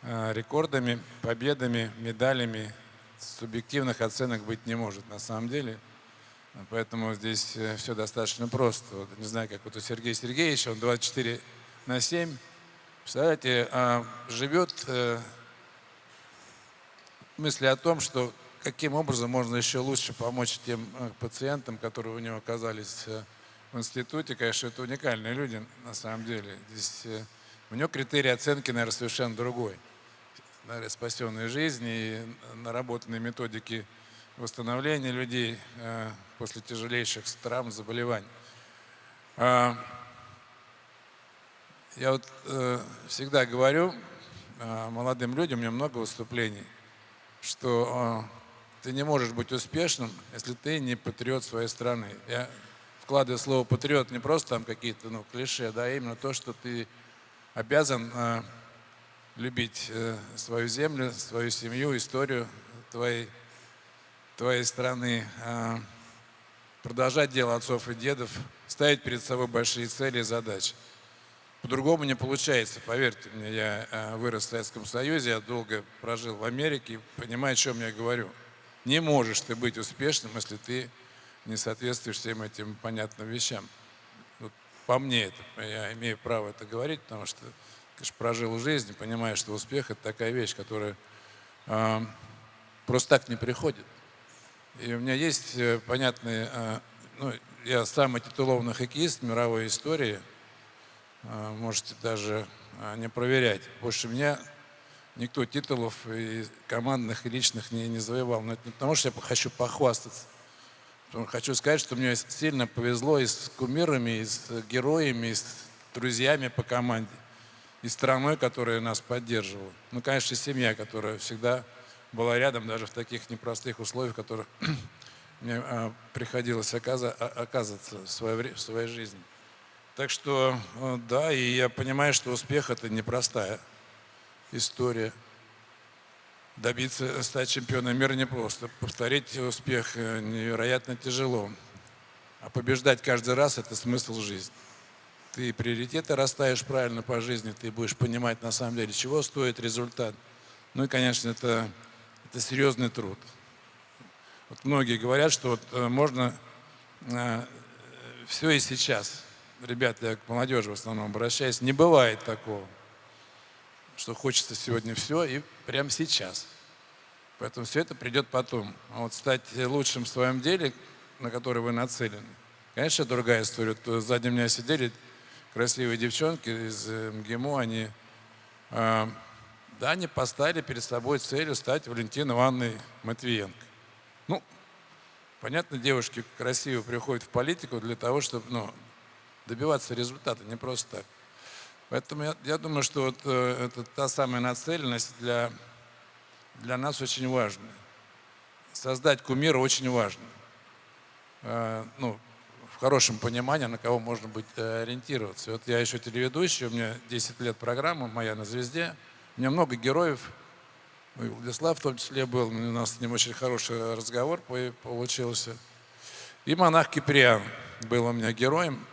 рекордами, победами, медалями. Субъективных оценок быть не может на самом деле. Поэтому здесь все достаточно просто. Вот, не знаю, как вот у Сергея Сергеевича, он 24/7. Представляете, живет мысли о том, что каким образом можно еще лучше помочь тем пациентам, которые у него оказались в институте. Конечно, это уникальные люди на самом деле. Здесь у него критерий оценки, наверное, совершенно другой. Наверное, спасенные жизни и наработанные методики восстановления людей после тяжелейших травм, заболеваний. Я вот всегда говорю молодым людям, у меня много выступлений, что ты не можешь быть успешным, если ты не патриот своей страны. Я вкладываю слово патриот не просто там какие-то клише, да, а именно то, что ты обязан любить свою землю, свою семью, историю твоей страны, продолжать дело отцов и дедов, ставить перед собой большие цели и задачи. По-другому не получается, поверьте мне, я вырос в Советском Союзе, я долго прожил в Америке, понимаю, о чем я говорю. Не можешь ты быть успешным, если ты не соответствуешь всем этим понятным вещам. Вот по мне это, я имею право это говорить, потому что, конечно, прожил жизнь, понимаю, что успех – это такая вещь, которая просто так не приходит. И у меня есть понятные, я самый титулованный хоккеист мировой истории, можете даже не проверять. Больше меня никто титулов и командных, и личных не завоевал. Но это не потому, что я хочу похвастаться. Хочу сказать, что мне сильно повезло и с кумирами, и с героями, и с друзьями по команде, и страной, которая нас поддерживала. Ну, конечно, семья, которая всегда была рядом, даже в таких непростых условиях, в которых мне приходилось оказываться в своей жизни. Так что, да, и я понимаю, что успех – это непростая история. Стать чемпионом мира непросто. Повторить успех невероятно тяжело. А побеждать каждый раз – это смысл жизни. Ты приоритеты расставишь правильно по жизни, ты будешь понимать на самом деле, чего стоит результат. Ну и, конечно, это серьезный труд. Вот многие говорят, что вот можно все и сейчас. Ребята, я к молодежи в основном обращаюсь. Не бывает такого, что хочется сегодня все и прямо сейчас. Поэтому все это придет потом. А вот стать лучшим в своем деле, на которое вы нацелены, конечно, другая история. Сзади меня сидели красивые девчонки из МГИМО. Они поставили перед собой целью стать Валентиной Ивановной Матвиенко. Ну, понятно, девушки красиво приходят в политику для того, чтобы добиваться результата, не просто так. Поэтому я думаю, что вот это та самая нацеленность для нас очень важна. Создать кумира очень важно. В хорошем понимании, на кого можно быть ориентироваться. Вот я еще телеведущий, у меня 10 лет программа моя на «Звезде». У меня много героев. И Владислав в том числе был. У нас с ним очень хороший разговор получился. И монах Киприан был у меня героем.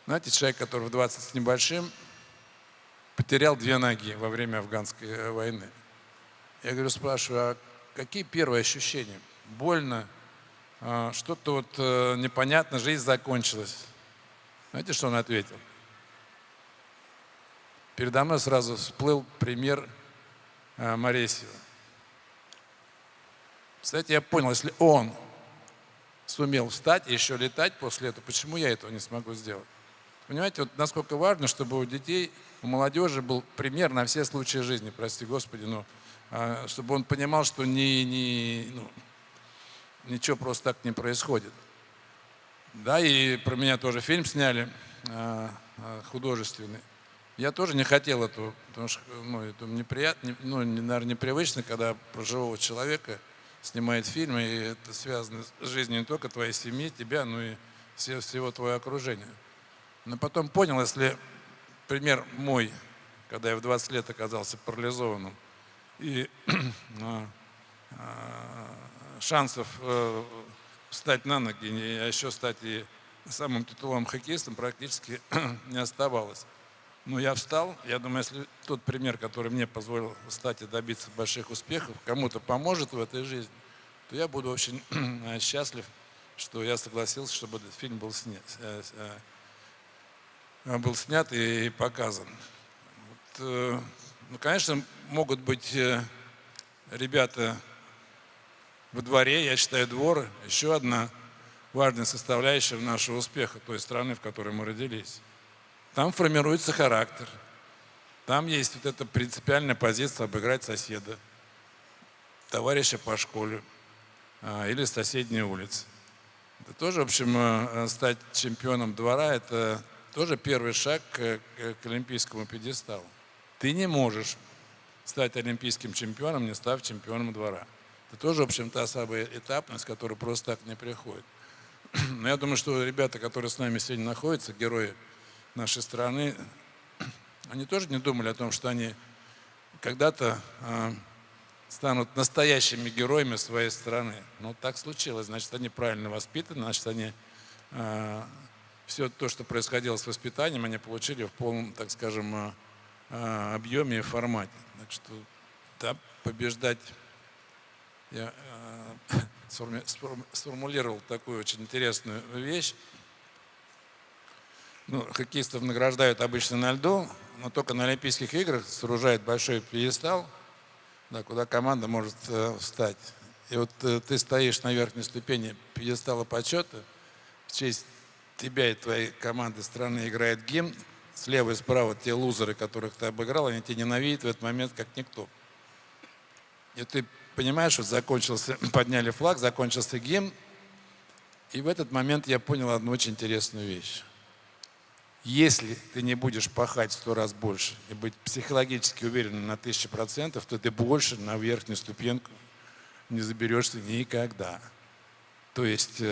Знаете, человек, который в 20 с небольшим потерял 2 ноги во время афганской войны. Я говорю, спрашиваю, а какие первые ощущения? Больно? Что-то вот непонятно, жизнь закончилась. Знаете, что он ответил? Передо мной сразу всплыл пример Моресьева. Кстати, я понял, если он сумел встать и еще летать после этого, почему я этого не смогу сделать? Понимаете, вот насколько важно, чтобы у детей, у молодежи был пример на все случаи жизни, прости Господи, чтобы он понимал, что ничего просто так не происходит. Да, и про меня тоже фильм сняли художественный. Я тоже не хотел этого, потому что это неприятно, наверное, непривычно, когда про живого человека снимает фильм, и это связано с жизнью не только твоей семьи, тебя, но и всего твоего окружения. Но потом понял, если пример мой, когда я в 20 лет оказался парализованным, и шансов встать на ноги, а еще стать и самым титуловым хоккеистом практически не оставалось. Но я встал, я думаю, если тот пример, который мне позволил встать и добиться больших успехов, кому-то поможет в этой жизни, то я буду очень счастлив, что я согласился, чтобы этот фильм был снят и показан. Вот, конечно, могут быть ребята во дворе, я считаю, двор еще одна важная составляющая нашего успеха той страны, в которой мы родились. Там формируется характер, там есть вот эта принципиальная позиция обыграть соседа, товарища по школе или с соседней улицы. Это тоже, в общем, стать чемпионом двора, это тоже первый шаг к олимпийскому пьедесталу. Ты не можешь стать олимпийским чемпионом, не став чемпионом двора. Это тоже, в общем, та самая этапность, которая просто так не приходит. Но я думаю, что ребята, которые с нами сегодня находятся, герои нашей страны, они тоже не думали о том, что они когда-то станут настоящими героями своей страны. Но так случилось, значит, они правильно воспитаны, значит, они все то, что происходило с воспитанием, они получили в полном, так скажем, объеме и формате. Так что, да, побеждать. Я сформулировал такую очень интересную вещь. Хоккеистов награждают обычно на льду, но только на Олимпийских играх сооружают большой пьедестал, да, куда команда может встать. И вот ты стоишь на верхней ступени пьедестала почета, в честь тебя и твоей команды страны играет гимн, слева и справа те лузеры, которых ты обыграл, они тебя ненавидят в этот момент как никто. И ты понимаешь, что закончился, подняли флаг, закончился гимн, и в этот момент я понял одну очень интересную вещь. Если ты не будешь пахать 100 раз больше и быть психологически уверенным на 1000%, то ты больше на верхнюю ступеньку не заберешься никогда. То есть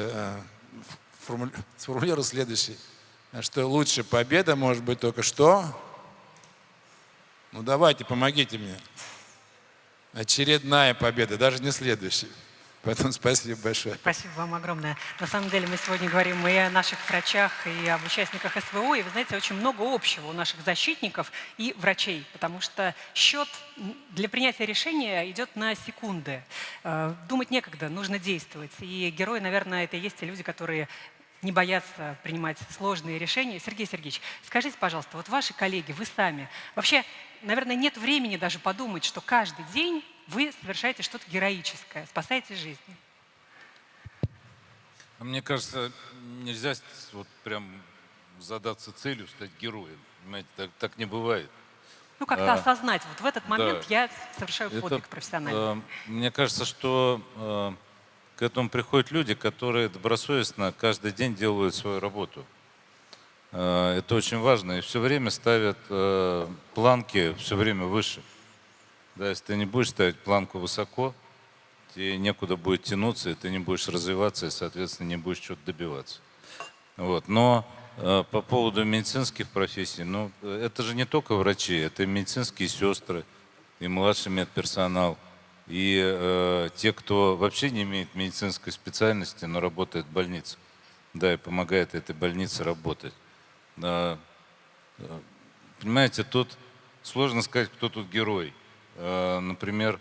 сформулирую следующее, что лучше победа может быть только что? Давайте, помогите мне. Очередная победа, даже не следующая. Поэтому спасибо большое. Спасибо вам огромное. На самом деле мы сегодня говорим и о наших врачах, и об участниках СВО. И вы знаете, очень много общего у наших защитников и врачей, потому что счет для принятия решения идет на секунды. Думать некогда, нужно действовать. И герои, наверное, это и есть те люди, которые не боятся принимать сложные решения. Сергей Сергеевич, скажите, пожалуйста, вот ваши коллеги, вы сами, вообще, наверное, нет времени даже подумать, что каждый день вы совершаете что-то героическое, спасаете жизни. Мне кажется, нельзя вот прям задаться целью стать героем. Понимаете, так не бывает. Как-то осознать, вот в этот момент я совершаю подвиг профессиональный. Мне кажется, что к этому приходят люди, которые добросовестно каждый день делают свою работу. Это очень важно. И все время ставят планки все время выше. Да, если ты не будешь ставить планку высоко, тебе некуда будет тянуться, и ты не будешь развиваться, и, соответственно, не будешь чего-то добиваться. Вот. Но по поводу медицинских профессий, ну, это же не только врачи, это и медицинские сестры, и младший медперсонал, и те, кто вообще не имеет медицинской специальности, но работает в больнице, да, и помогает этой больнице работать. Понимаете, тут сложно сказать, кто тут герой. Например,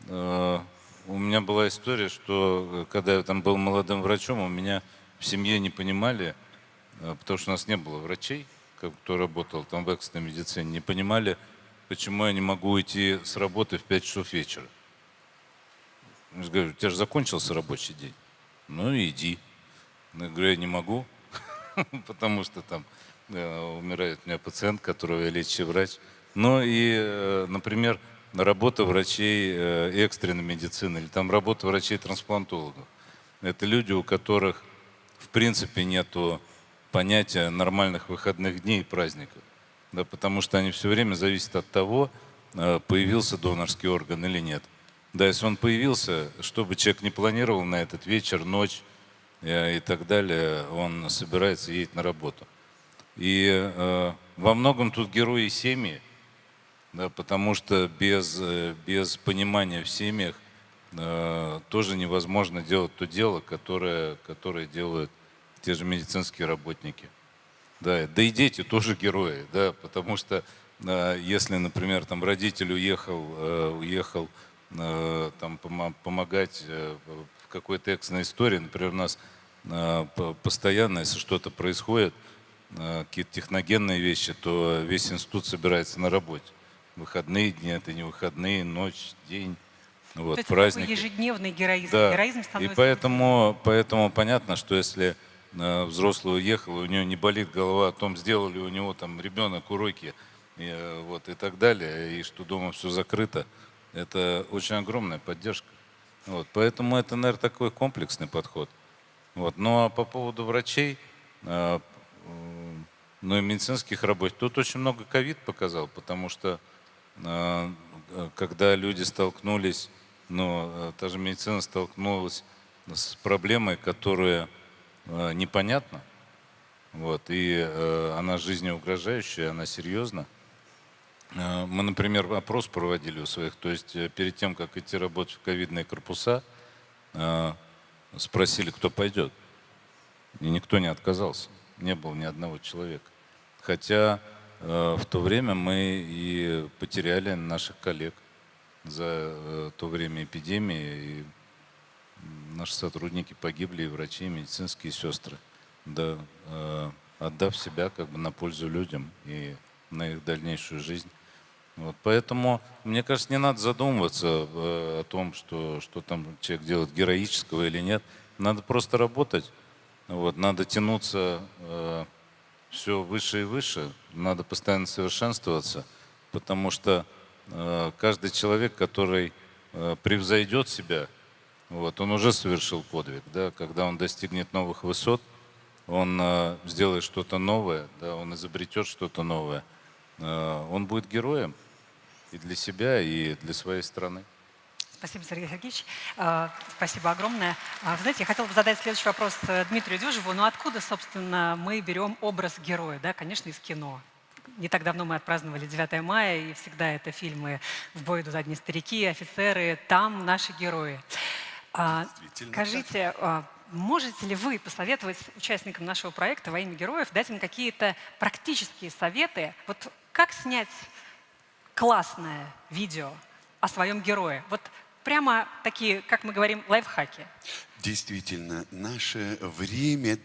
у меня была история, что когда я там был молодым врачом, у меня в семье не понимали, потому что у нас не было врачей, кто работал там в экстренной медицине, не понимали, почему я не могу уйти с работы в 5 часов вечера. Я говорю, у тебя же закончился рабочий день. Ну иди. Я говорю, я не могу, потому что там умирает у меня пациент, которого я лечащий врач. Ну и, например, работа врачей экстренной медицины или там работа врачей-трансплантологов. Это люди, у которых в принципе нету понятия нормальных выходных дней и праздников. Да, потому что они все время зависят от того, появился донорский орган или нет. Да, если он появился, что бы человек не планировал на этот вечер, ночь и так далее, он собирается едет на работу. И во многом тут герои семьи, да, потому что без понимания в семьях тоже невозможно делать то дело, которое делают те же медицинские работники. Да и дети тоже герои, да, потому что если, например, там родитель уехал там, помогать в какой-то экстренной истории, например, у нас постоянно, если что-то происходит, какие-то техногенные вещи, то весь институт собирается на работе. Выходные дни, это не выходные, ночь, день, вот, это праздники. Такой ежедневный героизм. Да. Героизм становится... И поэтому понятно, что если взрослый уехал, и у него не болит голова о том, сделал ли у него там ребенок уроки и так далее, и что дома все закрыто, это очень огромная поддержка. Вот, поэтому это, наверное, такой комплексный подход. Вот. Ну а по поводу врачей, ну и медицинских работ, тут очень много ковид показал, потому что когда люди столкнулись, та же медицина столкнулась с проблемой, которая непонятна, вот, и она жизнеугрожающая, она серьезна. Мы, например, опрос проводили у своих, то есть перед тем, как идти работать в ковидные корпуса, спросили, кто пойдет. И никто не отказался, не было ни одного человека. Хотя в то время мы и потеряли наших коллег за то время эпидемии, и наши сотрудники погибли, и врачи, и медицинские сестры, да, отдав себя как бы на пользу людям и на их дальнейшую жизнь. Вот, поэтому, мне кажется, не надо задумываться о том, что там человек делает героического или нет. Надо просто работать, вот, надо тянуться все выше и выше, надо постоянно совершенствоваться, потому что каждый человек, который превзойдет себя, вот, он уже совершил подвиг. Да? Когда он достигнет новых высот, он сделает что-то новое, да? Он изобретет что-то новое, он будет героем и для себя, и для своей страны. Спасибо, Сергей Сергеевич. Спасибо огромное. Вы знаете, я хотела бы задать следующий вопрос Дмитрию Дюжеву. Ну откуда, собственно, мы берем образ героя? Да, конечно, из кино. Не так давно мы отпраздновали 9 мая, и всегда это фильмы «В бой идут одни старики», «Офицеры», там наши герои. Скажите, можете ли вы посоветовать участникам нашего проекта «Во имя героев», дать им какие-то практические советы, вот как снять классное видео о своем герое? Вот прямо такие, как мы говорим, лайфхаки. Действительно, наше время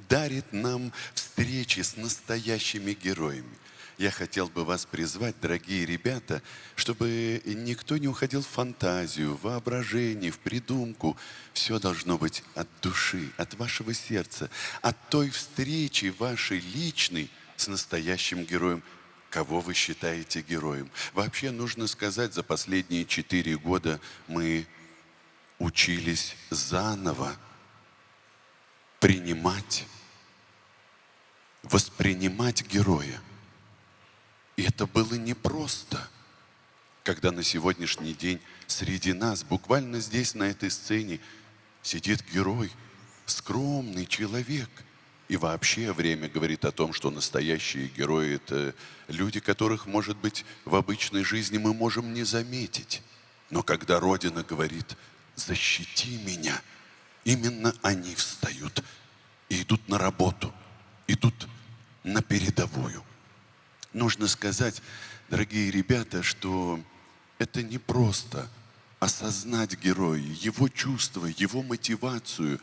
дарит нам встречи с настоящими героями. Я хотел бы вас призвать, дорогие ребята, чтобы никто не уходил в фантазию, в воображение, в придумку. Все должно быть от души, от вашего сердца, от той встречи вашей личной с настоящим героем. Кого вы считаете героем? Вообще нужно сказать, за последние 4 года мы учились заново принимать, воспринимать героя. И это было непросто, когда на сегодняшний день среди нас, буквально здесь, на этой сцене, сидит герой, скромный человек. И вообще время говорит о том, что настоящие герои – это люди, которых, может быть, в обычной жизни мы можем не заметить. Но когда Родина говорит «защити меня», именно они встают и идут на работу, идут на передовую. Нужно сказать, дорогие ребята, что это не просто осознать героя, его чувства, его мотивацию,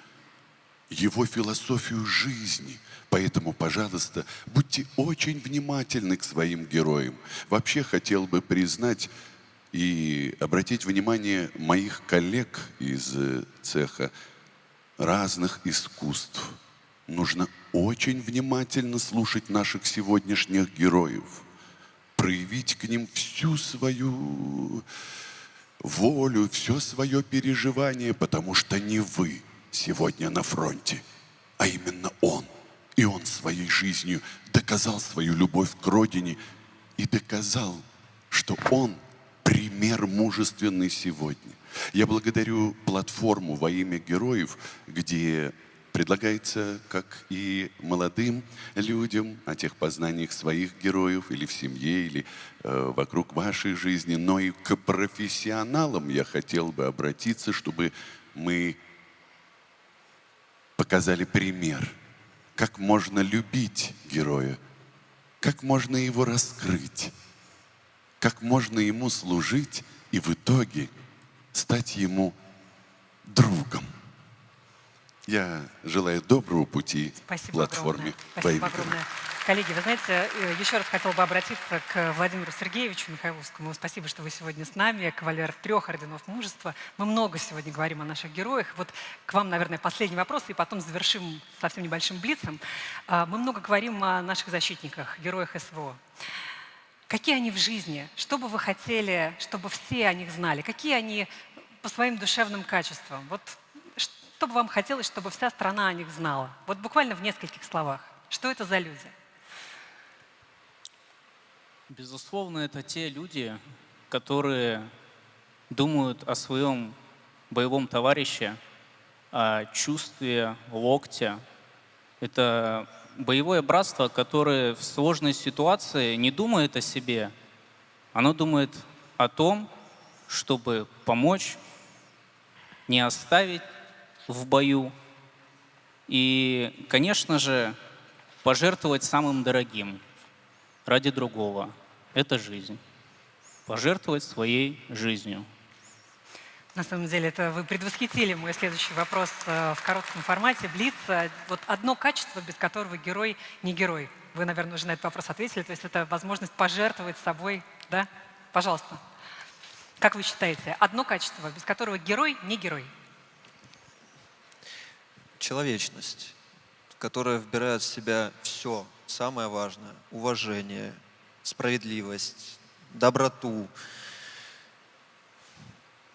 его философию жизни. Поэтому, пожалуйста, будьте очень внимательны к своим героям. Вообще хотел бы признать и обратить внимание моих коллег из цеха разных искусств. Нужно очень внимательно слушать наших сегодняшних героев, проявить к ним всю свою волю, все свое переживание, потому что не вы сегодня на фронте, а именно он. И он своей жизнью доказал свою любовь к родине и доказал, что он пример мужественный сегодня. Я благодарю платформу «Во имя героев», где предлагается как и молодым людям о тех познаниях своих героев или в семье, или вокруг вашей жизни, но и к профессионалам я хотел бы обратиться, чтобы мы показали пример, как можно любить героя, как можно его раскрыть, как можно ему служить и в итоге стать ему другом. Я желаю доброго пути платформе. Спасибо огромное. Коллеги, вы знаете, еще раз хотела бы обратиться к Владимиру Сергеевичу Михайловскому. Спасибо, что вы сегодня с нами, кавалер 3 орденов мужества. Мы много сегодня говорим о наших героях. Вот к вам, наверное, последний вопрос, и потом завершим совсем небольшим блицем. Мы много говорим о наших защитниках, героях СВО. Какие они в жизни? Что бы вы хотели, чтобы все о них знали? Какие они по своим душевным качествам? Вот что бы вам хотелось, чтобы вся страна о них знала? Вот буквально в нескольких словах. Что это за люди? Безусловно, это те люди, которые думают о своем боевом товарище, о чувстве локтя. Это боевое братство, которое в сложной ситуации не думает о себе, оно думает о том, чтобы помочь, не оставить в бою и, конечно же, пожертвовать самым дорогим ради другого. Это жизнь. Пожертвовать своей жизнью. На самом деле, это вы предвосхитили мой следующий вопрос в коротком формате. Блиц. Вот одно качество, без которого герой не герой. Вы, наверное, уже на этот вопрос ответили. То есть это возможность пожертвовать собой. Да? Пожалуйста. Как вы считаете, одно качество, без которого герой не герой? Человечность, которая вбирает в себя все самое важное. Уважение, справедливость, доброту.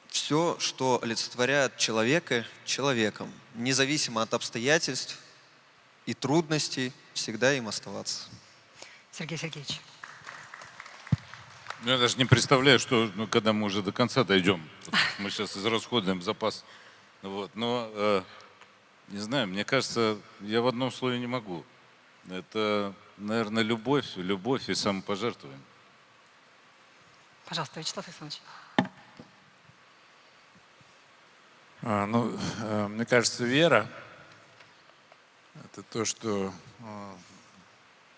Все, что олицетворяет человека человеком, независимо от обстоятельств и трудностей, всегда им оставаться. Сергей Сергеевич. Я даже не представляю, что, когда мы уже до конца дойдем. Мы сейчас израсходуем запас. Вот. Но, не знаю, мне кажется, я в одном слове не могу. Это, наверное, любовь и самопожертвование. Пожалуйста, Вячеслав Александрович. Мне кажется, вера – это то, что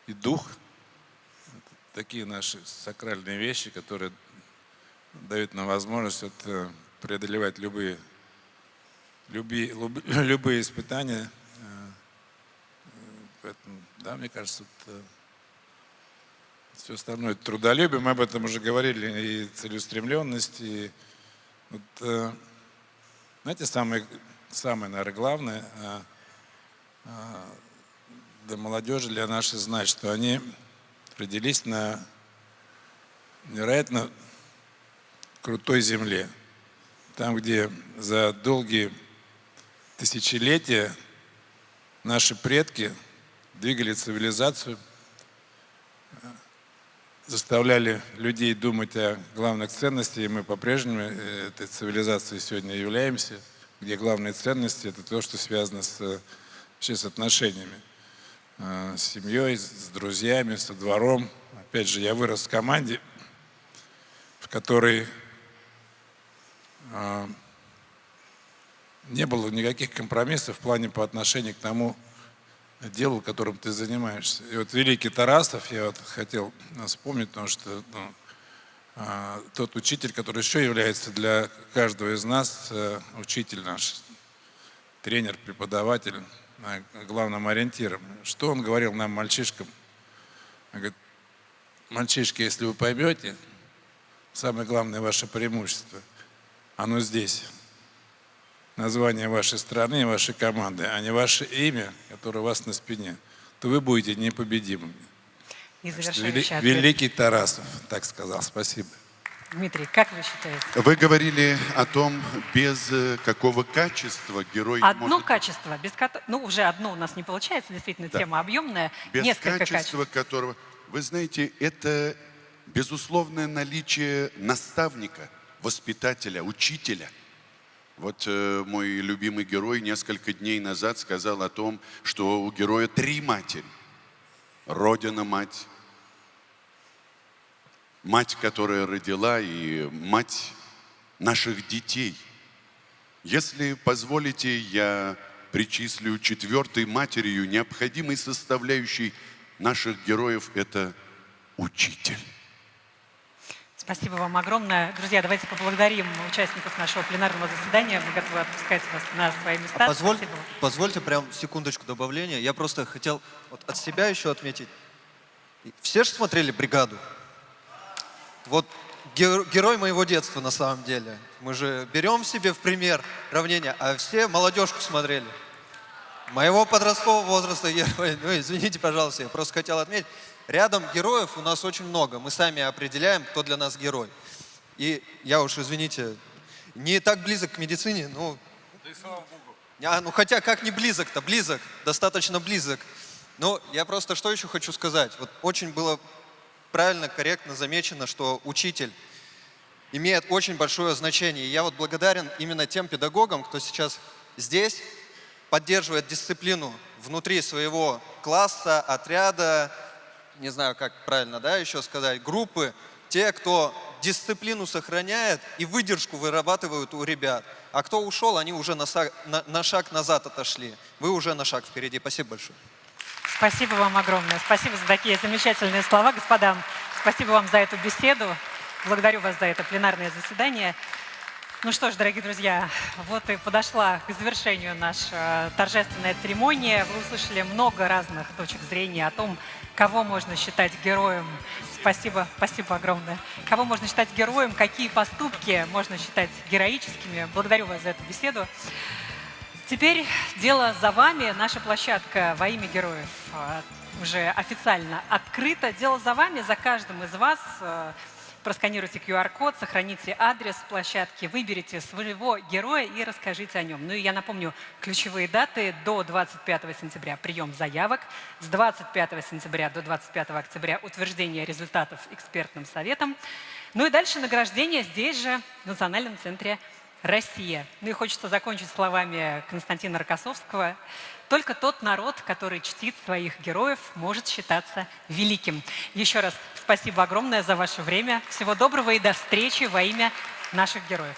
и дух – это такие наши сакральные вещи, которые дают нам возможность преодолевать любые испытания. Поэтому, да, мне кажется, все остальное – это трудолюбие. Мы об этом уже говорили, и целеустремленность, и вот, знаете, самое, наверное, главное для молодежи, для нашей знать, что они родились на невероятно крутой земле. там, где за долгие тысячелетия наши предки двигали цивилизацию, заставляли людей думать о главных ценностях, и мы по-прежнему этой цивилизацией сегодня являемся, где главные ценности — это то, что связано вообще с отношениями, с семьей, с друзьями, со двором. Опять же, я вырос в команде, в которой не было никаких компромиссов в плане по отношению к тому делу, которым ты занимаешься. И вот великий Тарасов, я вот хотел вспомнить, потому что тот учитель, который еще является для каждого из нас, учитель наш, тренер, преподаватель, главным ориентиром. Что он говорил нам, мальчишкам? Он говорит: мальчишки, если вы поймете, самое главное ваше преимущество, оно здесь. Название вашей страны, вашей команды, а не ваше имя, которое у вас на спине, то вы будете непобедимыми. И завершающий ответ. Великий Тарасов так сказал. Спасибо. Дмитрий, как вы считаете? Вы говорили о том, без какого качества герой Одно может... качество, ну уже одно у нас не получается, действительно, Да. тема объемная, Без несколько качества качеств. которого... Вы знаете, это безусловное наличие наставника, воспитателя, учителя. Вот мой любимый герой несколько дней назад сказал о том, что у героя 3 матери. Родина-мать, мать, которая родила, и мать наших детей. Если позволите, я причислю 4-й матерью, необходимой составляющей наших героев — это учитель. Спасибо вам огромное. Друзья, давайте поблагодарим участников нашего пленарного заседания. Мы готовы отпускать вас на свои места. Спасибо. Позвольте прям секундочку добавления. Я просто хотел вот от себя еще отметить. Все же смотрели «Бригаду»? Вот герой моего детства на самом деле. Мы же берем себе в пример равнение, а все молодежку смотрели. Моего подросткового возраста герой. Ну, извините, пожалуйста, я просто хотел отметить. Рядом героев у нас очень много. Мы сами определяем, кто для нас герой. И я уж, извините, не так близок к медицине, ну... Да и слава богу. Ну хотя как не близок-то? Близок, достаточно близок. Но я просто что еще хочу сказать. Вот очень было правильно, корректно замечено, что учитель имеет очень большое значение. И я вот благодарен именно тем педагогам, кто сейчас здесь поддерживает дисциплину внутри своего класса, отряда, не знаю, как правильно, да, еще сказать, группы, те, кто дисциплину сохраняет и выдержку вырабатывают у ребят. А кто ушел, они уже на шаг назад отошли. Вы уже на шаг впереди. Спасибо большое. Спасибо вам огромное. Спасибо за такие замечательные слова, господа. Спасибо вам за эту беседу. Благодарю вас за это пленарное заседание. Ну что ж, дорогие друзья, вот и подошла к завершению наша торжественная церемония. Вы услышали много разных точек зрения о том, кого можно считать героем. Спасибо огромное. Кого можно считать героем, какие поступки можно считать героическими. Благодарю вас за эту беседу. Теперь дело за вами. Наша площадка «Во имя героев» уже официально открыта. Дело за вами, за каждым из вас. Просканируйте QR-код, сохраните адрес площадки, выберите своего героя и расскажите о нем. Ну и я напомню ключевые даты. До 25 сентября прием заявок, с 25 сентября до 25 октября утверждение результатов экспертным советом. Ну и дальше награждение здесь же, в Национальном центре «Россия». Ну и хочется закончить словами Константина Рокоссовского. Только тот народ, который чтит своих героев, может считаться великим. Еще раз спасибо огромное за ваше время. Всего доброго и до встречи во имя наших героев.